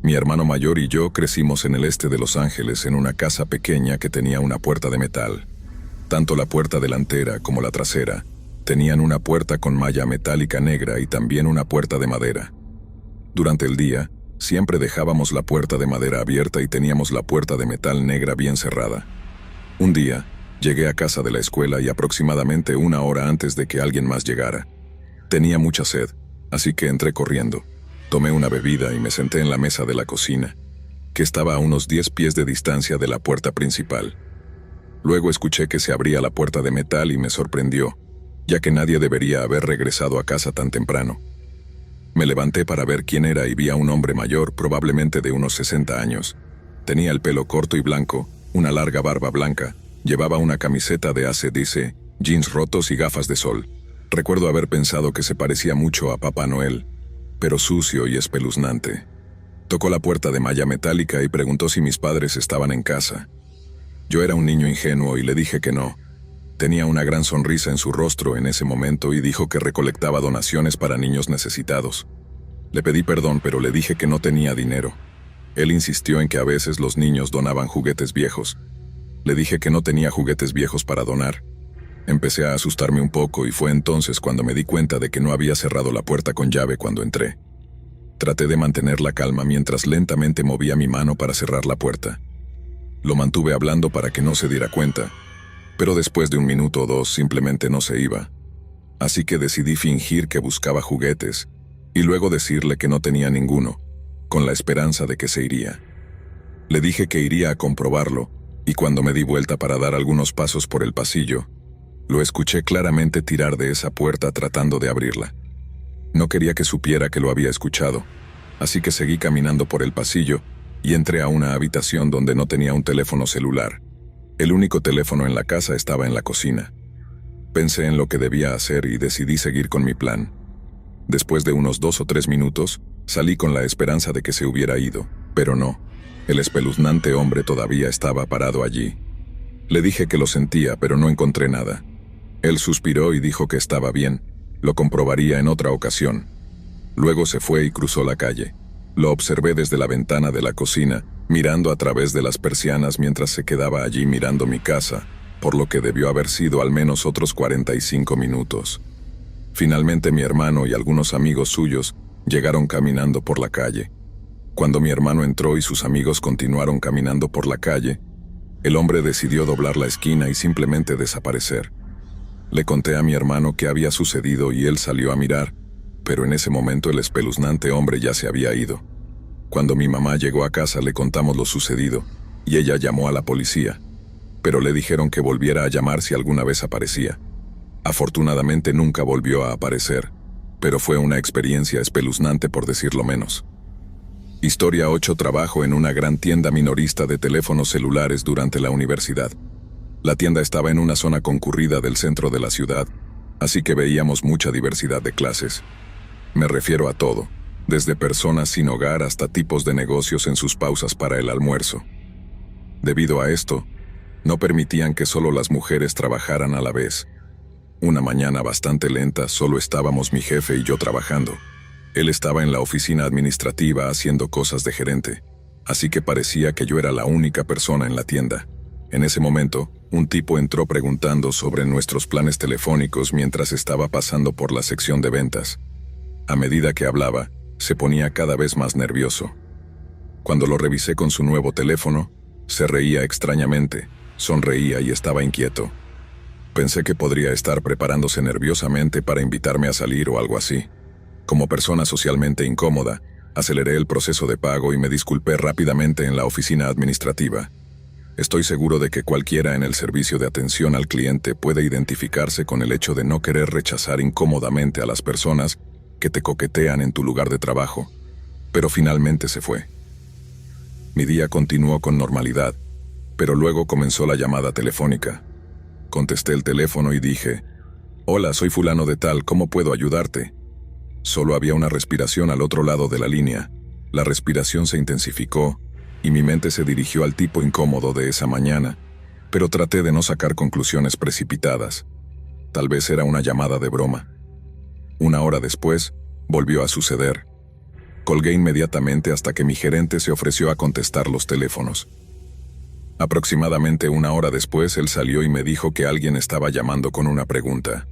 Mi hermano mayor y yo crecimos en el este de Los Ángeles en una casa pequeña que tenía una puerta de metal. Tanto la puerta delantera como la trasera tenían una puerta con malla metálica negra y también una puerta de madera. Durante el día, siempre dejábamos la puerta de madera abierta y teníamos la puerta de metal negra bien cerrada. Un día, llegué a casa de la escuela y aproximadamente 1 hora antes de que alguien más llegara. Tenía mucha sed, así que entré corriendo. Tomé una bebida y me senté en la mesa de la cocina, que estaba a unos 10 pies de distancia de la puerta principal. Luego escuché que se abría la puerta de metal y me sorprendió, ya que nadie debería haber regresado a casa tan temprano. Me levanté para ver quién era y vi a un hombre mayor, probablemente de unos 60 años. Tenía el pelo corto y blanco, una larga barba blanca, llevaba una camiseta de AC/DC, jeans rotos y gafas de sol. Recuerdo haber pensado que se parecía mucho a Papá Noel, pero sucio y espeluznante. Tocó la puerta de malla metálica y preguntó si mis padres estaban en casa. Yo era un niño ingenuo y le dije que no. Tenía una gran sonrisa en su rostro en ese momento y dijo que recolectaba donaciones para niños necesitados. Le pedí perdón, pero le dije que no tenía dinero. Él insistió en que a veces los niños donaban juguetes viejos. Le dije que no tenía juguetes viejos para donar. Empecé a asustarme un poco y fue entonces cuando me di cuenta de que no había cerrado la puerta con llave cuando entré. Traté de mantener la calma mientras lentamente movía mi mano para cerrar la puerta. Lo mantuve hablando para que no se diera cuenta, pero después de 1 minuto o 2 simplemente no se iba. Así que decidí fingir que buscaba juguetes y luego decirle que no tenía ninguno, con la esperanza de que se iría. Le dije que iría a comprobarlo, y cuando me di vuelta para dar algunos pasos por el pasillo, lo escuché claramente tirar de esa puerta tratando de abrirla. No quería que supiera que lo había escuchado, así que seguí caminando por el pasillo y entré a una habitación donde no tenía un teléfono celular. El único teléfono en la casa estaba en la cocina. Pensé en lo que debía hacer y decidí seguir con mi plan. Después de unos 2 o 3 minutos, salí con la esperanza de que se hubiera ido, pero no. El espeluznante hombre todavía estaba parado allí. Le dije que lo sentía, pero no encontré nada. Él suspiró y dijo que estaba bien, lo comprobaría en otra ocasión. Luego se fue y cruzó la calle. Lo observé desde la ventana de la cocina, mirando a través de las persianas mientras se quedaba allí mirando mi casa, por lo que debió haber sido al menos otros 45 minutos. Finalmente mi hermano y algunos amigos suyos llegaron caminando por la calle. Cuando mi hermano entró y sus amigos continuaron caminando por la calle, el hombre decidió doblar la esquina y simplemente desaparecer. Le conté a mi hermano qué había sucedido y él salió a mirar, pero en ese momento el espeluznante hombre ya se había ido. Cuando mi mamá llegó a casa le contamos lo sucedido, y ella llamó a la policía, pero le dijeron que volviera a llamar si alguna vez aparecía. Afortunadamente nunca volvió a aparecer, pero fue una experiencia espeluznante por decirlo menos. Historia 8. Trabajo en una gran tienda minorista de teléfonos celulares durante la universidad. La tienda estaba en una zona concurrida del centro de la ciudad, así que veíamos mucha diversidad de clases. Me refiero a todo, desde personas sin hogar hasta tipos de negocios en sus pausas para el almuerzo. Debido a esto, no permitían que solo las mujeres trabajaran a la vez. Una mañana bastante lenta, solo estábamos mi jefe y yo trabajando. Él estaba en la oficina administrativa haciendo cosas de gerente, así que parecía que yo era la única persona en la tienda. En ese momento, un tipo entró preguntando sobre nuestros planes telefónicos mientras estaba pasando por la sección de ventas. A medida que hablaba, se ponía cada vez más nervioso. Cuando lo revisé con su nuevo teléfono, se reía extrañamente, sonreía y estaba inquieto. Pensé que podría estar preparándose nerviosamente para invitarme a salir o algo así. Como persona socialmente incómoda, aceleré el proceso de pago y me disculpé rápidamente en la oficina administrativa. Estoy seguro de que cualquiera en el servicio de atención al cliente puede identificarse con el hecho de no querer rechazar incómodamente a las personas que te coquetean en tu lugar de trabajo, pero finalmente se fue. Mi día continuó con normalidad, pero luego comenzó la llamada telefónica. Contesté el teléfono y dije, «Hola, soy fulano de tal, ¿cómo puedo ayudarte?». Solo había una respiración al otro lado de la línea. La respiración se intensificó y mi mente se dirigió al tipo incómodo de esa mañana, pero traté de no sacar conclusiones precipitadas. Tal vez era una llamada de broma. Una hora después, volvió a suceder. Colgué inmediatamente hasta que mi gerente se ofreció a contestar los teléfonos. Aproximadamente una hora después, él salió y me dijo que alguien estaba llamando con una pregunta.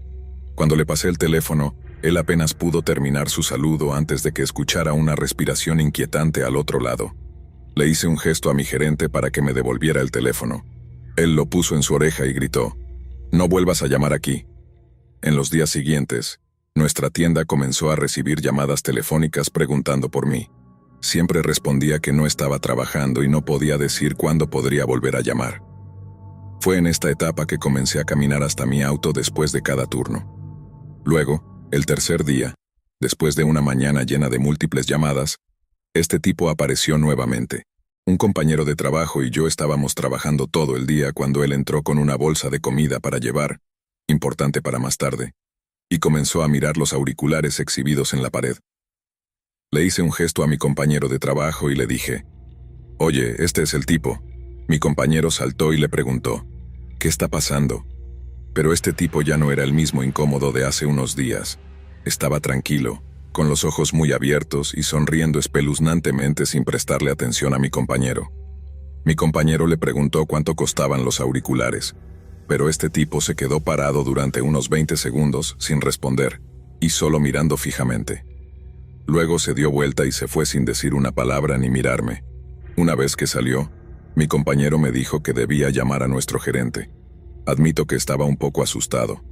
Cuando le pasé el teléfono, él apenas pudo terminar su saludo antes de que escuchara una respiración inquietante al otro lado. Le hice un gesto a mi gerente para que me devolviera el teléfono. Él lo puso en su oreja y gritó, «No vuelvas a llamar aquí». En los días siguientes, nuestra tienda comenzó a recibir llamadas telefónicas preguntando por mí. Siempre respondía que no estaba trabajando y no podía decir cuándo podría volver a llamar. Fue en esta etapa que comencé a caminar hasta mi auto después de cada turno. Luego, el tercer día, después de una mañana llena de múltiples llamadas, este tipo apareció nuevamente. Un compañero de trabajo y yo estábamos trabajando todo el día cuando él entró con una bolsa de comida para llevar, importante para más tarde, y comenzó a mirar los auriculares exhibidos en la pared. Le hice un gesto a mi compañero de trabajo y le dije, «Oye, este es el tipo». Mi compañero saltó y le preguntó, «¿Qué está pasando?». Pero este tipo ya no era el mismo incómodo de hace unos días. Estaba tranquilo, con los ojos muy abiertos y sonriendo espeluznantemente sin prestarle atención a mi compañero. Mi compañero le preguntó cuánto costaban los auriculares, pero este tipo se quedó parado durante unos 20 segundos sin responder y solo mirando fijamente. Luego se dio vuelta y se fue sin decir una palabra ni mirarme. Una vez que salió, mi compañero me dijo que debía llamar a nuestro gerente. Admito que estaba un poco asustado.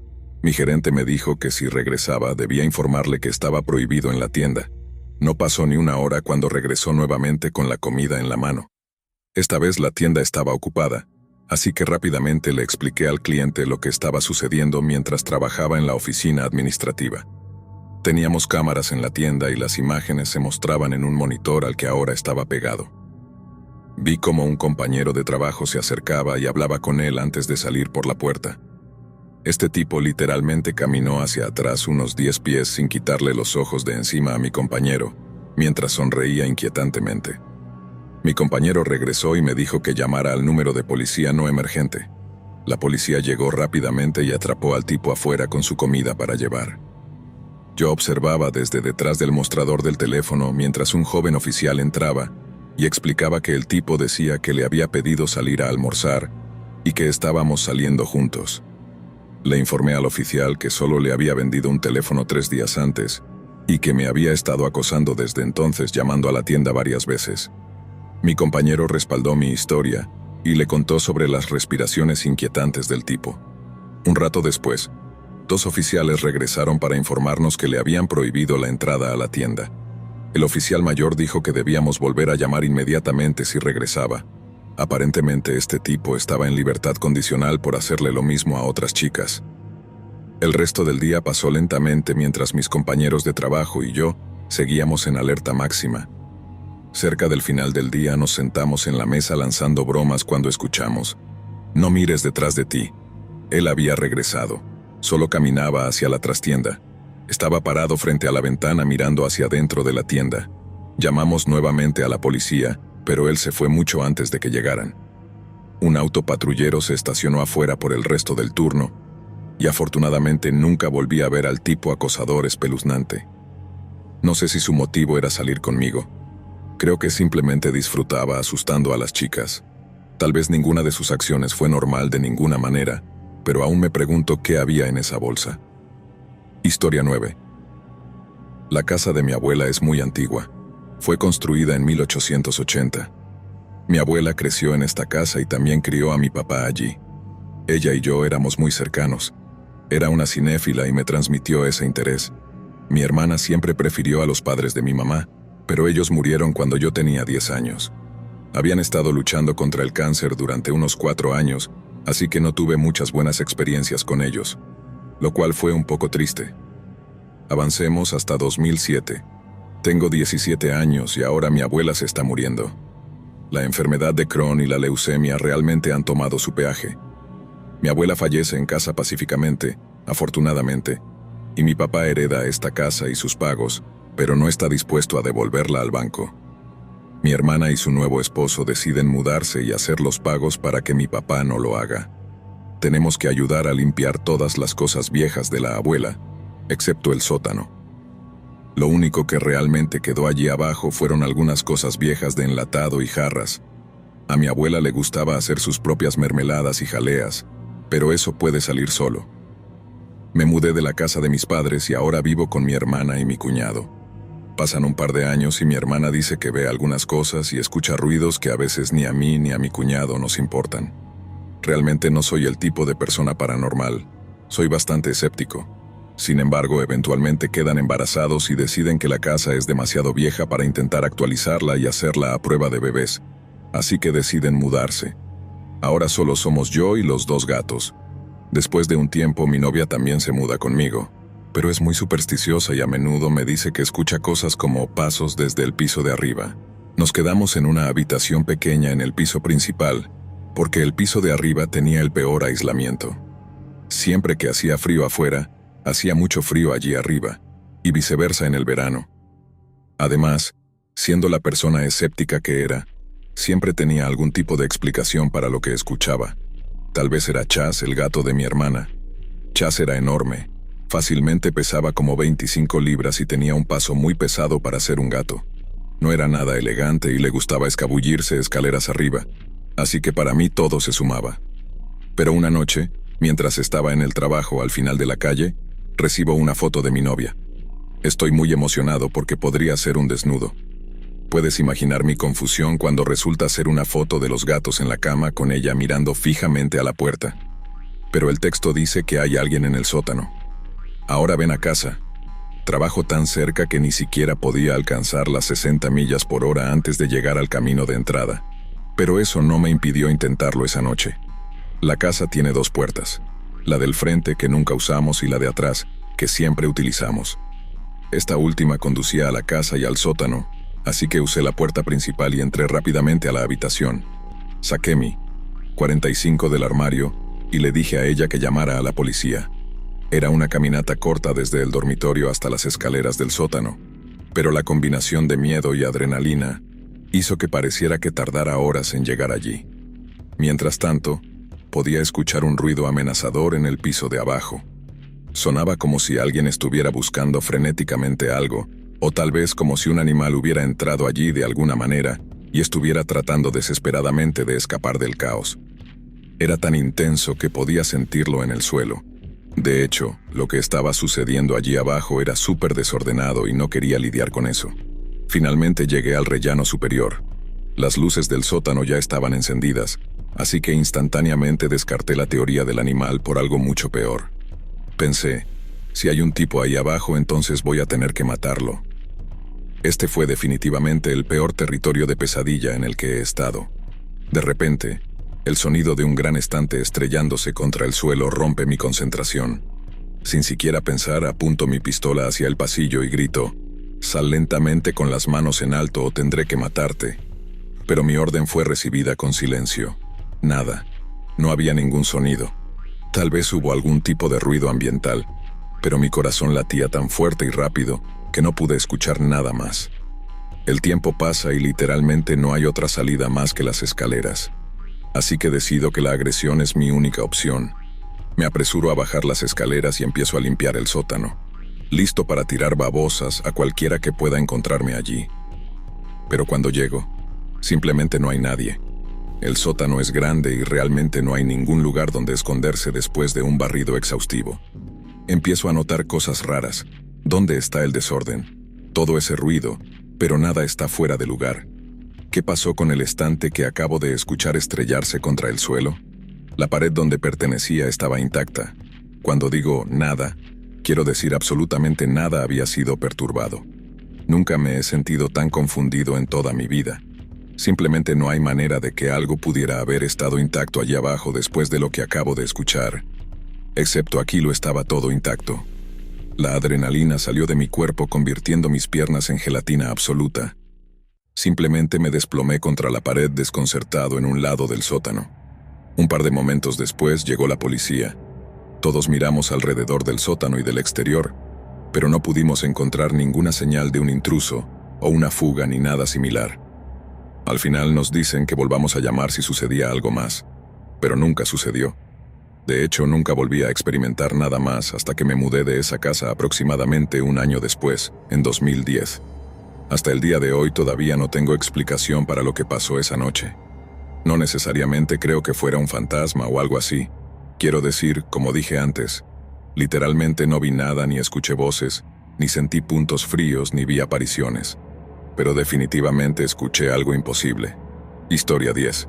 Mi gerente me dijo que si regresaba debía informarle que estaba prohibido en la tienda. No pasó ni una hora cuando regresó nuevamente con la comida en la mano. Esta vez la tienda estaba ocupada, así que rápidamente le expliqué al cliente lo que estaba sucediendo mientras trabajaba en la oficina administrativa. Teníamos cámaras en la tienda y las imágenes se mostraban en un monitor al que ahora estaba pegado. Vi cómo un compañero de trabajo se acercaba y hablaba con él antes de salir por la puerta. Este tipo literalmente caminó hacia atrás unos 10 pies sin quitarle los ojos de encima a mi compañero, mientras sonreía inquietantemente. Mi compañero regresó y me dijo que llamara al número de policía no emergente. La policía llegó rápidamente y atrapó al tipo afuera con su comida para llevar. Yo observaba desde detrás del mostrador del teléfono mientras un joven oficial entraba y explicaba que el tipo decía que le había pedido salir a almorzar y que estábamos saliendo juntos. Le informé al oficial que solo le había vendido un teléfono 3 días antes y que me había estado acosando desde entonces llamando a la tienda varias veces. Mi compañero respaldó mi historia y le contó sobre las respiraciones inquietantes del tipo. Un rato después, 2 oficiales regresaron para informarnos que le habían prohibido la entrada a la tienda. El oficial mayor dijo que debíamos volver a llamar inmediatamente si regresaba. Aparentemente este tipo estaba en libertad condicional por hacerle lo mismo a otras chicas. El resto del día pasó lentamente mientras mis compañeros de trabajo y yo seguíamos en alerta máxima. Cerca del final del día nos sentamos en la mesa lanzando bromas cuando escuchamos: «No mires detrás de ti». Él había regresado. Solo caminaba hacia la trastienda. Estaba parado frente a la ventana mirando hacia adentro de la tienda. Llamamos nuevamente a la policía, pero él se fue mucho antes de que llegaran. Un auto patrullero se estacionó afuera por el resto del turno, y afortunadamente nunca volví a ver al tipo acosador espeluznante. No sé si su motivo era salir conmigo. Creo que simplemente disfrutaba asustando a las chicas. Tal vez ninguna de sus acciones fue normal de ninguna manera, pero aún me pregunto qué había en esa bolsa. Historia 9. La casa de mi abuela es muy antigua. Fue construida en 1880. Mi abuela creció en esta casa y también crió a mi papá allí. Ella y yo éramos muy cercanos. Era una cinéfila y me transmitió ese interés. Mi hermana siempre prefirió a los padres de mi mamá, pero ellos murieron cuando yo tenía 10 años. Habían estado luchando contra el cáncer durante unos 4 años, así que no tuve muchas buenas experiencias con ellos, lo cual fue un poco triste. Avancemos hasta 2007. Tengo 17 años y ahora mi abuela se está muriendo. La enfermedad de Crohn y la leucemia realmente han tomado su peaje. Mi abuela fallece en casa pacíficamente, afortunadamente, y mi papá hereda esta casa y sus pagos, pero no está dispuesto a devolverla al banco. Mi hermana y su nuevo esposo deciden mudarse y hacer los pagos para que mi papá no lo haga. Tenemos que ayudar a limpiar todas las cosas viejas de la abuela, excepto el sótano. Lo único que realmente quedó allí abajo fueron algunas cosas viejas de enlatado y jarras. A mi abuela le gustaba hacer sus propias mermeladas y jaleas, pero eso puede salir solo. Me mudé de la casa de mis padres y ahora vivo con mi hermana y mi cuñado. Pasan un par de años y mi hermana dice que ve algunas cosas y escucha ruidos que a veces ni a mí ni a mi cuñado nos importan. Realmente no soy el tipo de persona paranormal. Soy bastante escéptico. Sin embargo, eventualmente quedan embarazados y deciden que la casa es demasiado vieja para intentar actualizarla y hacerla a prueba de bebés. Así que deciden mudarse. Ahora solo somos yo y los 2 gatos. Después de un tiempo, mi novia también se muda conmigo, pero es muy supersticiosa y a menudo me dice que escucha cosas como pasos desde el piso de arriba. Nos quedamos en una habitación pequeña en el piso principal, porque el piso de arriba tenía el peor aislamiento. Siempre que hacía frío afuera, hacía mucho frío allí arriba, y viceversa en el verano. Además, siendo la persona escéptica que era, siempre tenía algún tipo de explicación para lo que escuchaba. Tal vez era Chas, el gato de mi hermana. Chas era enorme, fácilmente pesaba como 25 libras y tenía un paso muy pesado para ser un gato. No era nada elegante y le gustaba escabullirse escaleras arriba, así que para mí todo se sumaba. Pero una noche, mientras estaba en el trabajo al final de la calle, recibo una foto de mi novia. Estoy muy emocionado porque podría ser un desnudo. Puedes imaginar mi confusión cuando resulta ser una foto de los gatos en la cama con ella mirando fijamente a la puerta. Pero el texto dice que hay alguien en el sótano. Ahora ven a casa. Trabajo tan cerca que ni siquiera podía alcanzar las 60 millas por hora antes de llegar al camino de entrada. Pero eso no me impidió intentarlo esa noche. La casa tiene 2 puertas. La del frente que nunca usamos y la de atrás, que siempre utilizamos. Esta última conducía a la casa y al sótano, así que usé la puerta principal y entré rápidamente a la habitación. Saqué mi 45 del armario y le dije a ella que llamara a la policía. Era una caminata corta desde el dormitorio hasta las escaleras del sótano, pero la combinación de miedo y adrenalina hizo que pareciera que tardara horas en llegar allí. Mientras tanto, podía escuchar un ruido amenazador en el piso de abajo. Sonaba como si alguien estuviera buscando frenéticamente algo, o tal vez como si un animal hubiera entrado allí de alguna manera y estuviera tratando desesperadamente de escapar del caos. Era tan intenso que podía sentirlo en el suelo. De hecho, lo que estaba sucediendo allí abajo era súper desordenado y no quería lidiar con eso. Finalmente llegué al rellano superior. Las luces del sótano ya estaban encendidas, así que instantáneamente descarté la teoría del animal por algo mucho peor. Pensé, si hay un tipo ahí abajo, entonces voy a tener que matarlo. Este fue definitivamente el peor territorio de pesadilla en el que he estado. De repente, el sonido de un gran estante estrellándose contra el suelo rompe mi concentración. Sin siquiera pensar, apunto mi pistola hacia el pasillo y grito, «Sal lentamente con las manos en alto o tendré que matarte». Pero mi orden fue recibida con silencio. Nada. No había ningún sonido. Tal vez hubo algún tipo de ruido ambiental, pero mi corazón latía tan fuerte y rápido que no pude escuchar nada más. El tiempo pasa y literalmente no hay otra salida más que las escaleras. Así que decido que la agresión es mi única opción. Me apresuro a bajar las escaleras y empiezo a limpiar el sótano, listo para tirar babosas a cualquiera que pueda encontrarme allí. Pero cuando llego, simplemente no hay nadie. El sótano es grande y realmente no hay ningún lugar donde esconderse después de un barrido exhaustivo. Empiezo a notar cosas raras. ¿Dónde está el desorden? Todo ese ruido, pero nada está fuera de lugar. ¿Qué pasó con el estante que acabo de escuchar estrellarse contra el suelo? La pared donde pertenecía estaba intacta. Cuando digo nada, quiero decir absolutamente nada había sido perturbado. Nunca me he sentido tan confundido en toda mi vida. Simplemente no hay manera de que algo pudiera haber estado intacto allí abajo después de lo que acabo de escuchar. Excepto aquí lo estaba todo intacto. La adrenalina salió de mi cuerpo convirtiendo mis piernas en gelatina absoluta. Simplemente me desplomé contra la pared desconcertado en un lado del sótano. Un par de momentos después llegó la policía. Todos miramos alrededor del sótano y del exterior, pero no pudimos encontrar ninguna señal de un intruso o una fuga ni nada similar. Al final nos dicen que volvamos a llamar si sucedía algo más, pero nunca sucedió. De hecho, nunca volví a experimentar nada más hasta que me mudé de esa casa aproximadamente un año después, en 2010. Hasta el día de hoy todavía no tengo explicación para lo que pasó esa noche. No necesariamente creo que fuera un fantasma o algo así. Quiero decir, como dije antes, literalmente no vi nada, ni escuché voces, ni sentí puntos fríos, ni vi apariciones. Pero definitivamente escuché algo imposible. Historia 10.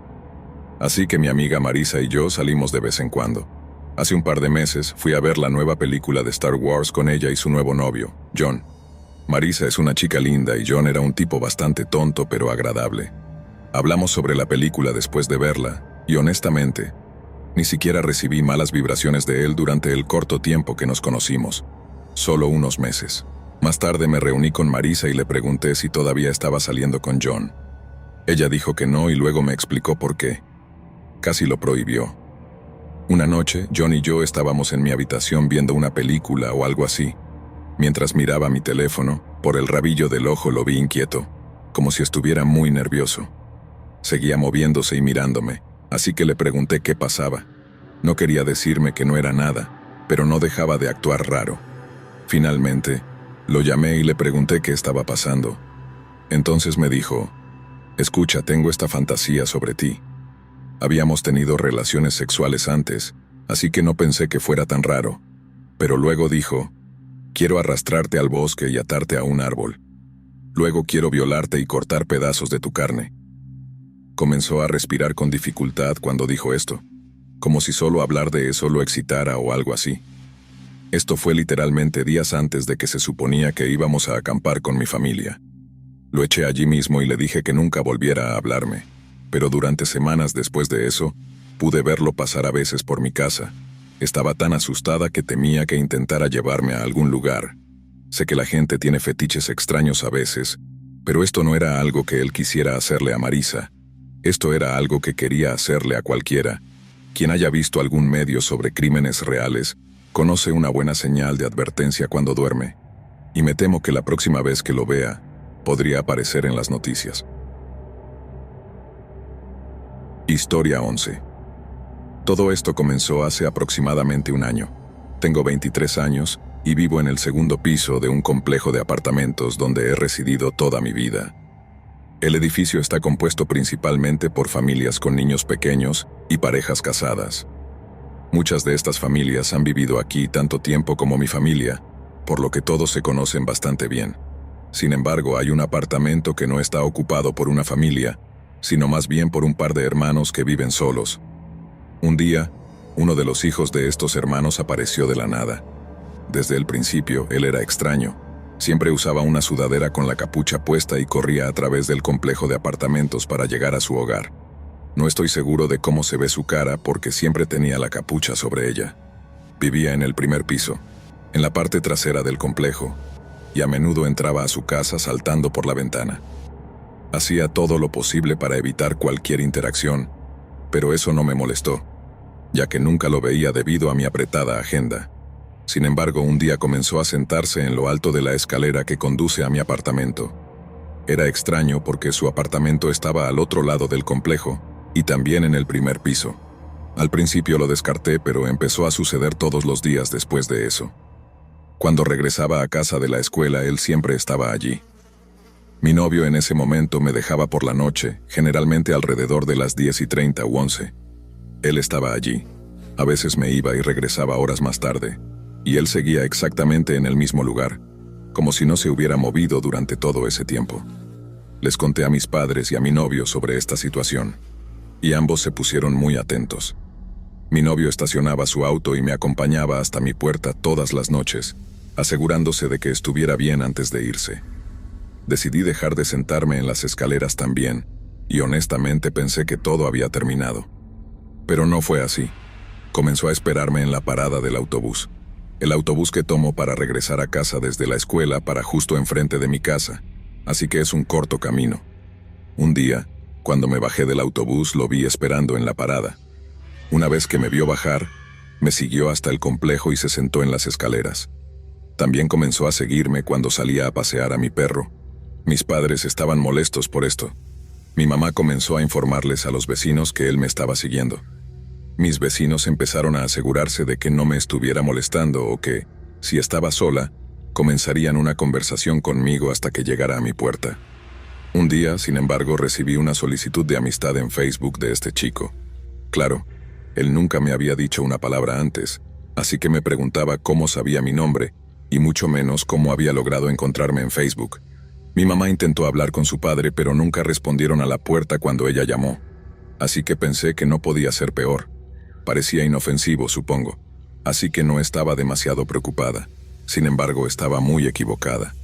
Así que mi amiga Marisa y yo salimos de vez en cuando. Hace un par de meses fui a ver la nueva película de Star Wars con ella y su nuevo novio, John. Marisa es una chica linda y John era un tipo bastante tonto pero agradable. Hablamos sobre la película después de verla, y honestamente, ni siquiera recibí malas vibraciones de él durante el corto tiempo que nos conocimos. Solo unos meses. Más tarde me reuní con Marisa y le pregunté si todavía estaba saliendo con John. Ella dijo que no y luego me explicó por qué. Casi lo prohibió. Una noche, John y yo estábamos en mi habitación viendo una película o algo así. Mientras miraba mi teléfono, por el rabillo del ojo lo vi inquieto, como si estuviera muy nervioso. Seguía moviéndose y mirándome, así que le pregunté qué pasaba. No quería decirme que no era nada, pero no dejaba de actuar raro. Finalmente, lo llamé y le pregunté qué estaba pasando. Entonces me dijo, «Escucha, tengo esta fantasía sobre ti. Habíamos tenido relaciones sexuales antes, así que no pensé que fuera tan raro. Pero luego dijo, quiero arrastrarte al bosque y atarte a un árbol. Luego quiero violarte y cortar pedazos de tu carne». Comenzó a respirar con dificultad cuando dijo esto, como si solo hablar de eso lo excitara o algo así. Esto fue literalmente días antes de que se suponía que íbamos a acampar con mi familia. Lo eché allí mismo y le dije que nunca volviera a hablarme, pero durante semanas después de eso, pude verlo pasar a veces por mi casa. Estaba tan asustada que temía que intentara llevarme a algún lugar. Sé que la gente tiene fetiches extraños a veces, pero esto no era algo que él quisiera hacerle a Marisa. Esto era algo que quería hacerle a cualquiera. Quien haya visto algún medio sobre crímenes reales, conoce una buena señal de advertencia cuando duerme. Y me temo que la próxima vez que lo vea, podría aparecer en las noticias. Historia 11. Todo esto comenzó hace aproximadamente un año. Tengo 23 años y vivo en el segundo piso de un complejo de apartamentos donde he residido toda mi vida. El edificio está compuesto principalmente por familias con niños pequeños y parejas casadas. Muchas de estas familias han vivido aquí tanto tiempo como mi familia, por lo que todos se conocen bastante bien. Sin embargo, hay un apartamento que no está ocupado por una familia, sino más bien por un par de hermanos que viven solos. Un día, uno de los hijos de estos hermanos apareció de la nada. Desde el principio, él era extraño. Siempre usaba una sudadera con la capucha puesta y corría a través del complejo de apartamentos para llegar a su hogar. No estoy seguro de cómo se ve su cara porque siempre tenía la capucha sobre ella. Vivía en el primer piso, en la parte trasera del complejo, y a menudo entraba a su casa saltando por la ventana. Hacía todo lo posible para evitar cualquier interacción, pero eso no me molestó, ya que nunca lo veía debido a mi apretada agenda. Sin embargo, un día comenzó a sentarse en lo alto de la escalera que conduce a mi apartamento. Era extraño porque su apartamento estaba al otro lado del complejo y también en el primer piso. Al principio lo descarté, pero empezó a suceder todos los días después de eso. Cuando regresaba a casa de la escuela, él siempre estaba allí. Mi novio en ese momento me dejaba por la noche, generalmente alrededor de las 10:30 u 11. Él estaba allí. A veces me iba y regresaba horas más tarde, y él seguía exactamente en el mismo lugar, como si no se hubiera movido durante todo ese tiempo. Les conté a mis padres y a mi novio sobre esta situación, y ambos se pusieron muy atentos. Mi novio estacionaba su auto y me acompañaba hasta mi puerta todas las noches, asegurándose de que estuviera bien antes de irse. Decidí dejar de sentarme en las escaleras también, y honestamente pensé que todo había terminado. Pero no fue así. Comenzó a esperarme en la parada del autobús. El autobús que tomo para regresar a casa desde la escuela para justo enfrente de mi casa, así que es un corto camino. Un día, cuando me bajé del autobús, lo vi esperando en la parada. Una vez que me vio bajar, me siguió hasta el complejo y se sentó en las escaleras. También comenzó a seguirme cuando salía a pasear a mi perro. Mis padres estaban molestos por esto. Mi mamá comenzó a informarles a los vecinos que él me estaba siguiendo. Mis vecinos empezaron a asegurarse de que no me estuviera molestando o que, si estaba sola, comenzarían una conversación conmigo hasta que llegara a mi puerta. Un día, sin embargo, recibí una solicitud de amistad en Facebook de este chico. Claro, él nunca me había dicho una palabra antes, así que me preguntaba cómo sabía mi nombre, y mucho menos cómo había logrado encontrarme en Facebook. Mi mamá intentó hablar con su padre, pero nunca respondieron a la puerta cuando ella llamó. Así que pensé que no podía ser peor. Parecía inofensivo, supongo, así que no estaba demasiado preocupada. Sin embargo, estaba muy equivocada.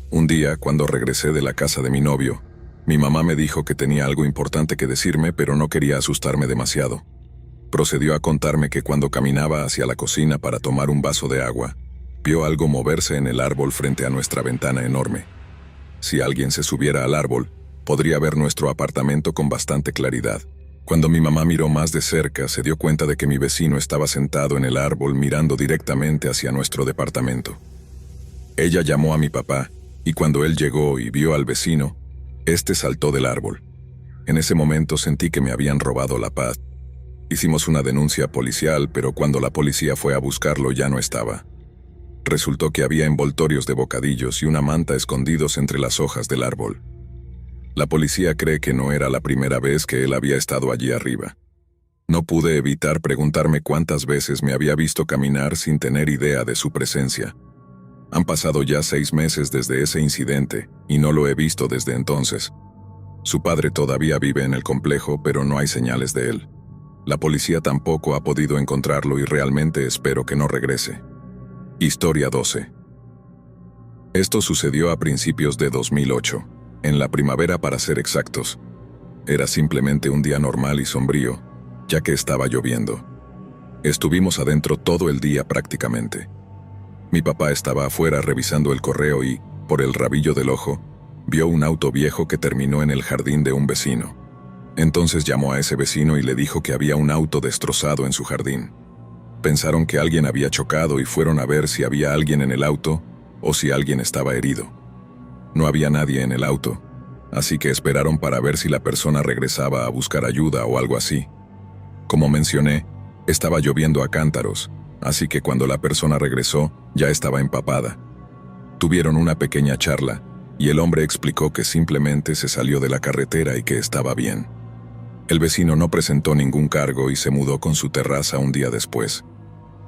Un día, cuando regresé de la casa de mi novio, mi mamá me dijo que tenía algo importante que decirme, pero no quería asustarme demasiado. Procedió a contarme que cuando caminaba hacia la cocina para tomar un vaso de agua, vio algo moverse en el árbol frente a nuestra ventana enorme. Si alguien se subiera al árbol, podría ver nuestro apartamento con bastante claridad. Cuando mi mamá miró más de cerca, se dio cuenta de que mi vecino estaba sentado en el árbol mirando directamente hacia nuestro departamento. Ella llamó a mi papá, y cuando él llegó y vio al vecino, este saltó del árbol. En ese momento sentí que me habían robado la paz. Hicimos una denuncia policial, pero cuando la policía fue a buscarlo ya no estaba. Resultó que había envoltorios de bocadillos y una manta escondidos entre las hojas del árbol. La policía cree que no era la primera vez que él había estado allí arriba. No pude evitar preguntarme cuántas veces me había visto caminar sin tener idea de su presencia. Han pasado ya 6 meses desde ese incidente, y no lo he visto desde entonces. Su padre todavía vive en el complejo, pero no hay señales de él. La policía tampoco ha podido encontrarlo y realmente espero que no regrese. Historia 12. Esto sucedió a principios de 2008, en la primavera para ser exactos. Era simplemente un día normal y sombrío, ya que estaba lloviendo. Estuvimos adentro todo el día prácticamente. Mi papá estaba afuera revisando el correo y, por el rabillo del ojo, vio un auto viejo que terminó en el jardín de un vecino. Entonces llamó a ese vecino y le dijo que había un auto destrozado en su jardín. Pensaron que alguien había chocado y fueron a ver si había alguien en el auto o si alguien estaba herido. No había nadie en el auto, así que esperaron para ver si la persona regresaba a buscar ayuda o algo así. Como mencioné, Estaba lloviendo a cántaros, así que cuando la persona regresó, ya estaba empapada. Tuvieron una pequeña charla, y el hombre explicó que simplemente se salió de la carretera y que estaba bien. El vecino no presentó ningún cargo y se mudó con su terraza un día después.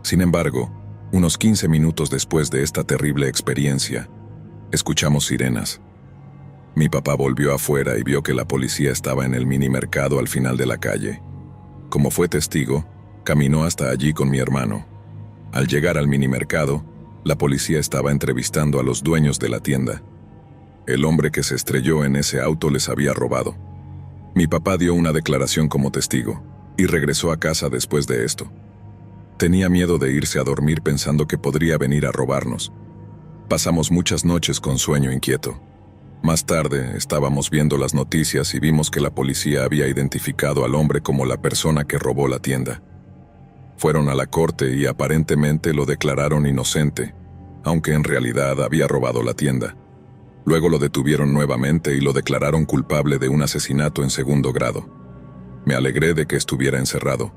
Sin embargo, unos 15 minutos después de esta terrible experiencia, escuchamos sirenas. Mi papá volvió afuera y vio que la policía estaba en el mini mercado al final de la calle. Como fue testigo, caminó hasta allí con mi hermano. Al llegar al mini mercado, la policía estaba entrevistando a los dueños de la tienda. El hombre que se estrelló en ese auto les había robado. Mi papá dio una declaración como testigo, y regresó a casa después de esto. Tenía miedo de irse a dormir pensando que podría venir a robarnos. Pasamos muchas noches con sueño inquieto. Más tarde, estábamos viendo las noticias y vimos que la policía había identificado al hombre como la persona que robó la tienda. Fueron a la corte y aparentemente lo declararon inocente, aunque en realidad había robado la tienda. Luego lo detuvieron nuevamente y lo declararon culpable de un asesinato en segundo grado. Me alegré de que estuviera encerrado,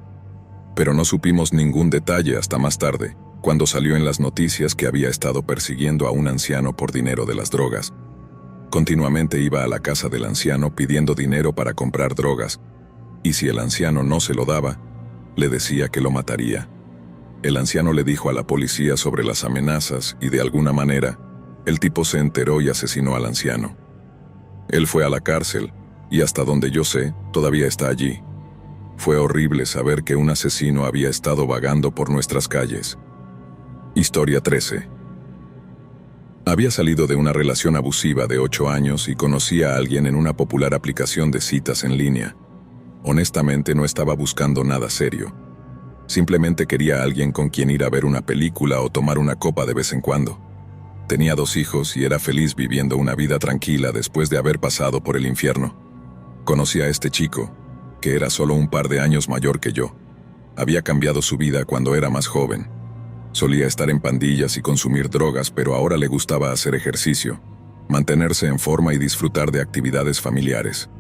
pero no supimos ningún detalle hasta más tarde, cuando salió en las noticias que había estado persiguiendo a un anciano por dinero de las drogas. Continuamente iba a la casa del anciano pidiendo dinero para comprar drogas, y si el anciano no se lo daba, le decía que lo mataría. El anciano le dijo a la policía sobre las amenazas y de alguna manera, el tipo se enteró y asesinó al anciano. Él fue a la cárcel, y hasta donde yo sé, todavía está allí. Fue horrible saber que un asesino había estado vagando por nuestras calles. Historia 13. Había salido de una relación abusiva de 8 años y conocía a alguien en una popular aplicación de citas en línea. Honestamente no estaba buscando nada serio. Simplemente quería a alguien con quien ir a ver una película o tomar una copa de vez en cuando. Tenía 2 hijos y era feliz viviendo una vida tranquila después de haber pasado por el infierno. Conocí a este chico, que era solo un par de años mayor que yo. Había cambiado su vida cuando era más joven. Solía estar en pandillas y consumir drogas, pero ahora le gustaba hacer ejercicio, mantenerse en forma y disfrutar de actividades familiares.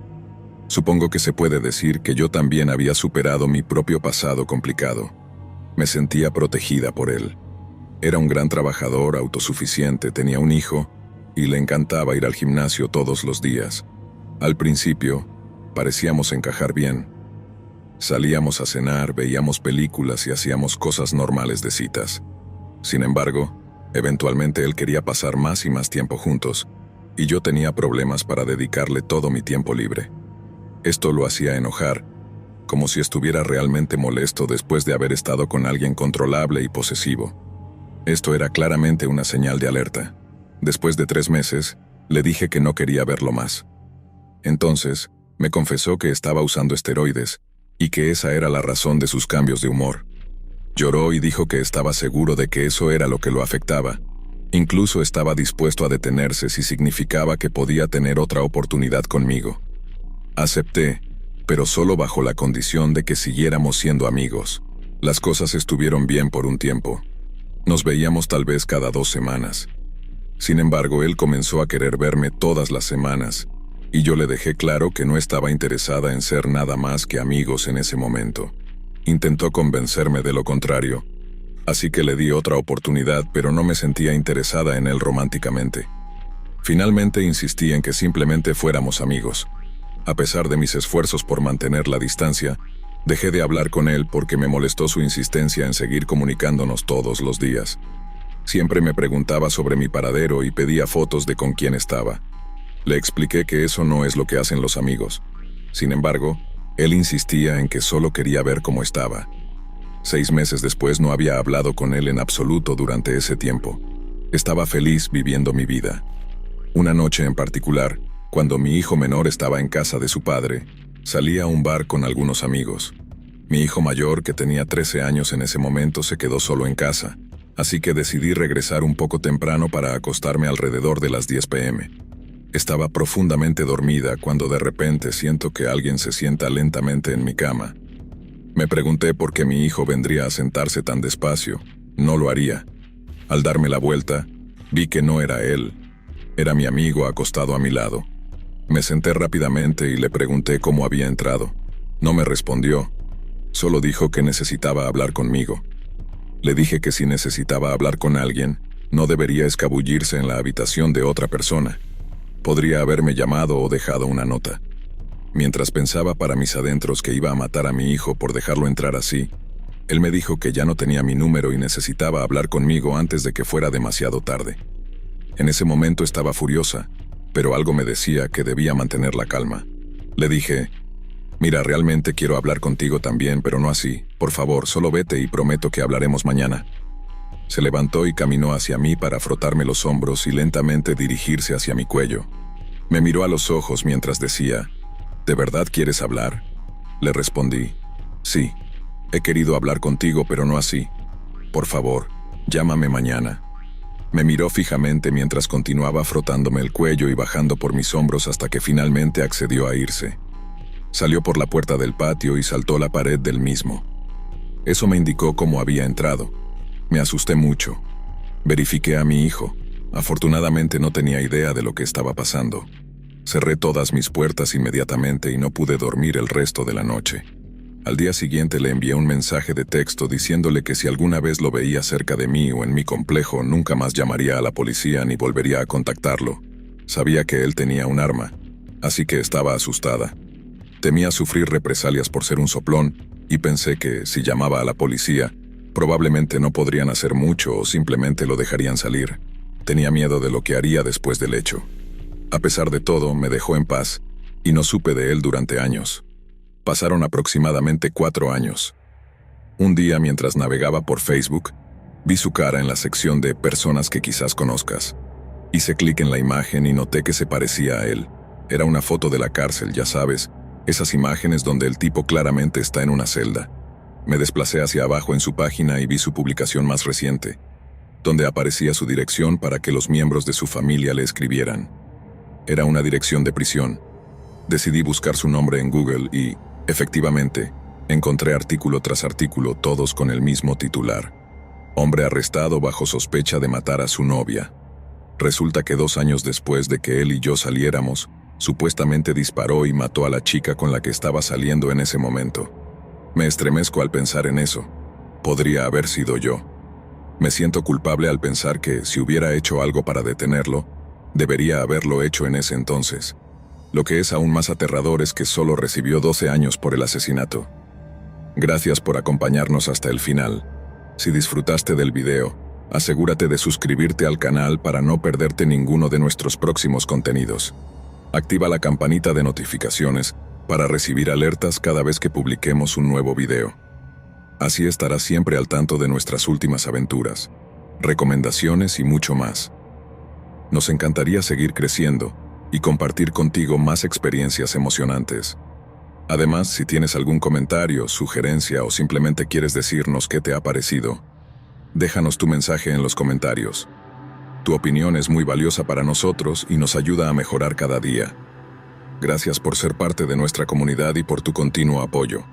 Supongo que se puede decir que yo también había superado mi propio pasado complicado. Me sentía protegida por él. Era un gran trabajador, autosuficiente, tenía un hijo y le encantaba ir al gimnasio todos los días. Al principio, parecíamos encajar bien. Salíamos a cenar, veíamos películas y hacíamos cosas normales de citas. Sin embargo, eventualmente él quería pasar más y más tiempo juntos, y yo tenía problemas para dedicarle todo mi tiempo libre. Esto lo hacía enojar, como si estuviera realmente molesto después de haber estado con alguien controlable y posesivo. Esto era claramente una señal de alerta. Después de 3 meses, le dije que no quería verlo más. Entonces, me confesó que estaba usando esteroides, y que esa era la razón de sus cambios de humor. Lloró y dijo que estaba seguro de que eso era lo que lo afectaba. Incluso estaba dispuesto a detenerse si significaba que podía tener otra oportunidad conmigo. Acepté, pero solo bajo la condición de que siguiéramos siendo amigos. Las cosas estuvieron bien por un tiempo. Nos veíamos tal vez cada 2 semanas. Sin embargo, él comenzó a querer verme todas las semanas, y yo le dejé claro que no estaba interesada en ser nada más que amigos en ese momento. Intentó convencerme de lo contrario, así que le di otra oportunidad, pero no me sentía interesada en él románticamente. Finalmente insistí en que simplemente fuéramos amigos. A pesar de mis esfuerzos por mantener la distancia, dejé de hablar con él porque me molestó su insistencia en seguir comunicándonos todos los días. Siempre me preguntaba sobre mi paradero y pedía fotos de con quién estaba. Le expliqué que eso no es lo que hacen los amigos. Sin embargo, él insistía en que solo quería ver cómo estaba. 6 meses después no había hablado con él en absoluto durante ese tiempo. Estaba feliz viviendo mi vida. Una noche en particular, cuando mi hijo menor estaba en casa de su padre, salí a un bar con algunos amigos. Mi hijo mayor, que tenía 13 años en ese momento, se quedó solo en casa, así que decidí regresar un poco temprano para acostarme alrededor de las 10 p.m. Estaba profundamente dormida cuando de repente siento que alguien se sienta lentamente en mi cama. Me pregunté por qué mi hijo vendría a sentarse tan despacio. No lo haría. Al darme la vuelta, vi que no era él. Era mi amigo acostado a mi lado. Me senté rápidamente y le pregunté cómo había entrado. No me respondió. Solo dijo que necesitaba hablar conmigo. Le dije que si necesitaba hablar con alguien, no debería escabullirse en la habitación de otra persona. Podría haberme llamado o dejado una nota. Mientras pensaba para mis adentros que iba a matar a mi hijo por dejarlo entrar así, él me dijo que ya no tenía mi número y necesitaba hablar conmigo antes de que fuera demasiado tarde. En ese momento estaba furiosa, pero algo me decía que debía mantener la calma. Le dije, mira, realmente quiero hablar contigo también, pero no así. Por favor, solo vete y prometo que hablaremos mañana. Se levantó y caminó hacia mí para frotarme los hombros y lentamente dirigirse hacia mi cuello. Me miró a los ojos mientras decía, ¿de verdad quieres hablar? Le respondí, sí, he querido hablar contigo, pero no así. Por favor, llámame mañana. Me miró fijamente mientras continuaba frotándome el cuello y bajando por mis hombros hasta que finalmente accedió a irse. Salió por la puerta del patio y saltó la pared del mismo. Eso me indicó cómo había entrado. Me asusté mucho. Verifiqué a mi hijo. Afortunadamente no tenía idea de lo que estaba pasando. Cerré todas mis puertas inmediatamente y no pude dormir el resto de la noche. Al día siguiente le envié un mensaje de texto diciéndole que si alguna vez lo veía cerca de mí o en mi complejo, nunca más llamaría a la policía ni volvería a contactarlo. Sabía que él tenía un arma, así que estaba asustada. Temía sufrir represalias por ser un soplón y pensé que, si llamaba a la policía, probablemente no podrían hacer mucho o simplemente lo dejarían salir. Tenía miedo de lo que haría después del hecho. A pesar de todo, me dejó en paz y no supe de él durante años. Pasaron aproximadamente 4 años. Un día, mientras navegaba por Facebook, vi su cara en la sección de personas que quizás conozcas. Hice clic en la imagen y noté que se parecía a él. Era una foto de la cárcel, ya sabes, esas imágenes donde el tipo claramente está en una celda. Me desplacé hacia abajo en su página y vi su publicación más reciente, donde aparecía su dirección para que los miembros de su familia le escribieran. Era una dirección de prisión. Decidí buscar su nombre en Google y, efectivamente, encontré artículo tras artículo, todos con el mismo titular. Hombre arrestado bajo sospecha de matar a su novia. Resulta que 2 años después de que él y yo saliéramos, supuestamente disparó y mató a la chica con la que estaba saliendo en ese momento. Me estremezco al pensar en eso. Podría haber sido yo. Me siento culpable al pensar que, si hubiera hecho algo para detenerlo, debería haberlo hecho en ese entonces. Lo que es aún más aterrador es que solo recibió 12 años por el asesinato. Gracias por acompañarnos hasta el final. Si disfrutaste del video, asegúrate de suscribirte al canal para no perderte ninguno de nuestros próximos contenidos. Activa la campanita de notificaciones para recibir alertas cada vez que publiquemos un nuevo video. Así estarás siempre al tanto de nuestras últimas aventuras, recomendaciones y mucho más. Nos encantaría seguir creciendo y compartir contigo más experiencias emocionantes. Además, si tienes algún comentario, sugerencia o simplemente quieres decirnos qué te ha parecido, déjanos tu mensaje en los comentarios. Tu opinión es muy valiosa para nosotros y nos ayuda a mejorar cada día. Gracias por ser parte de nuestra comunidad y por tu continuo apoyo.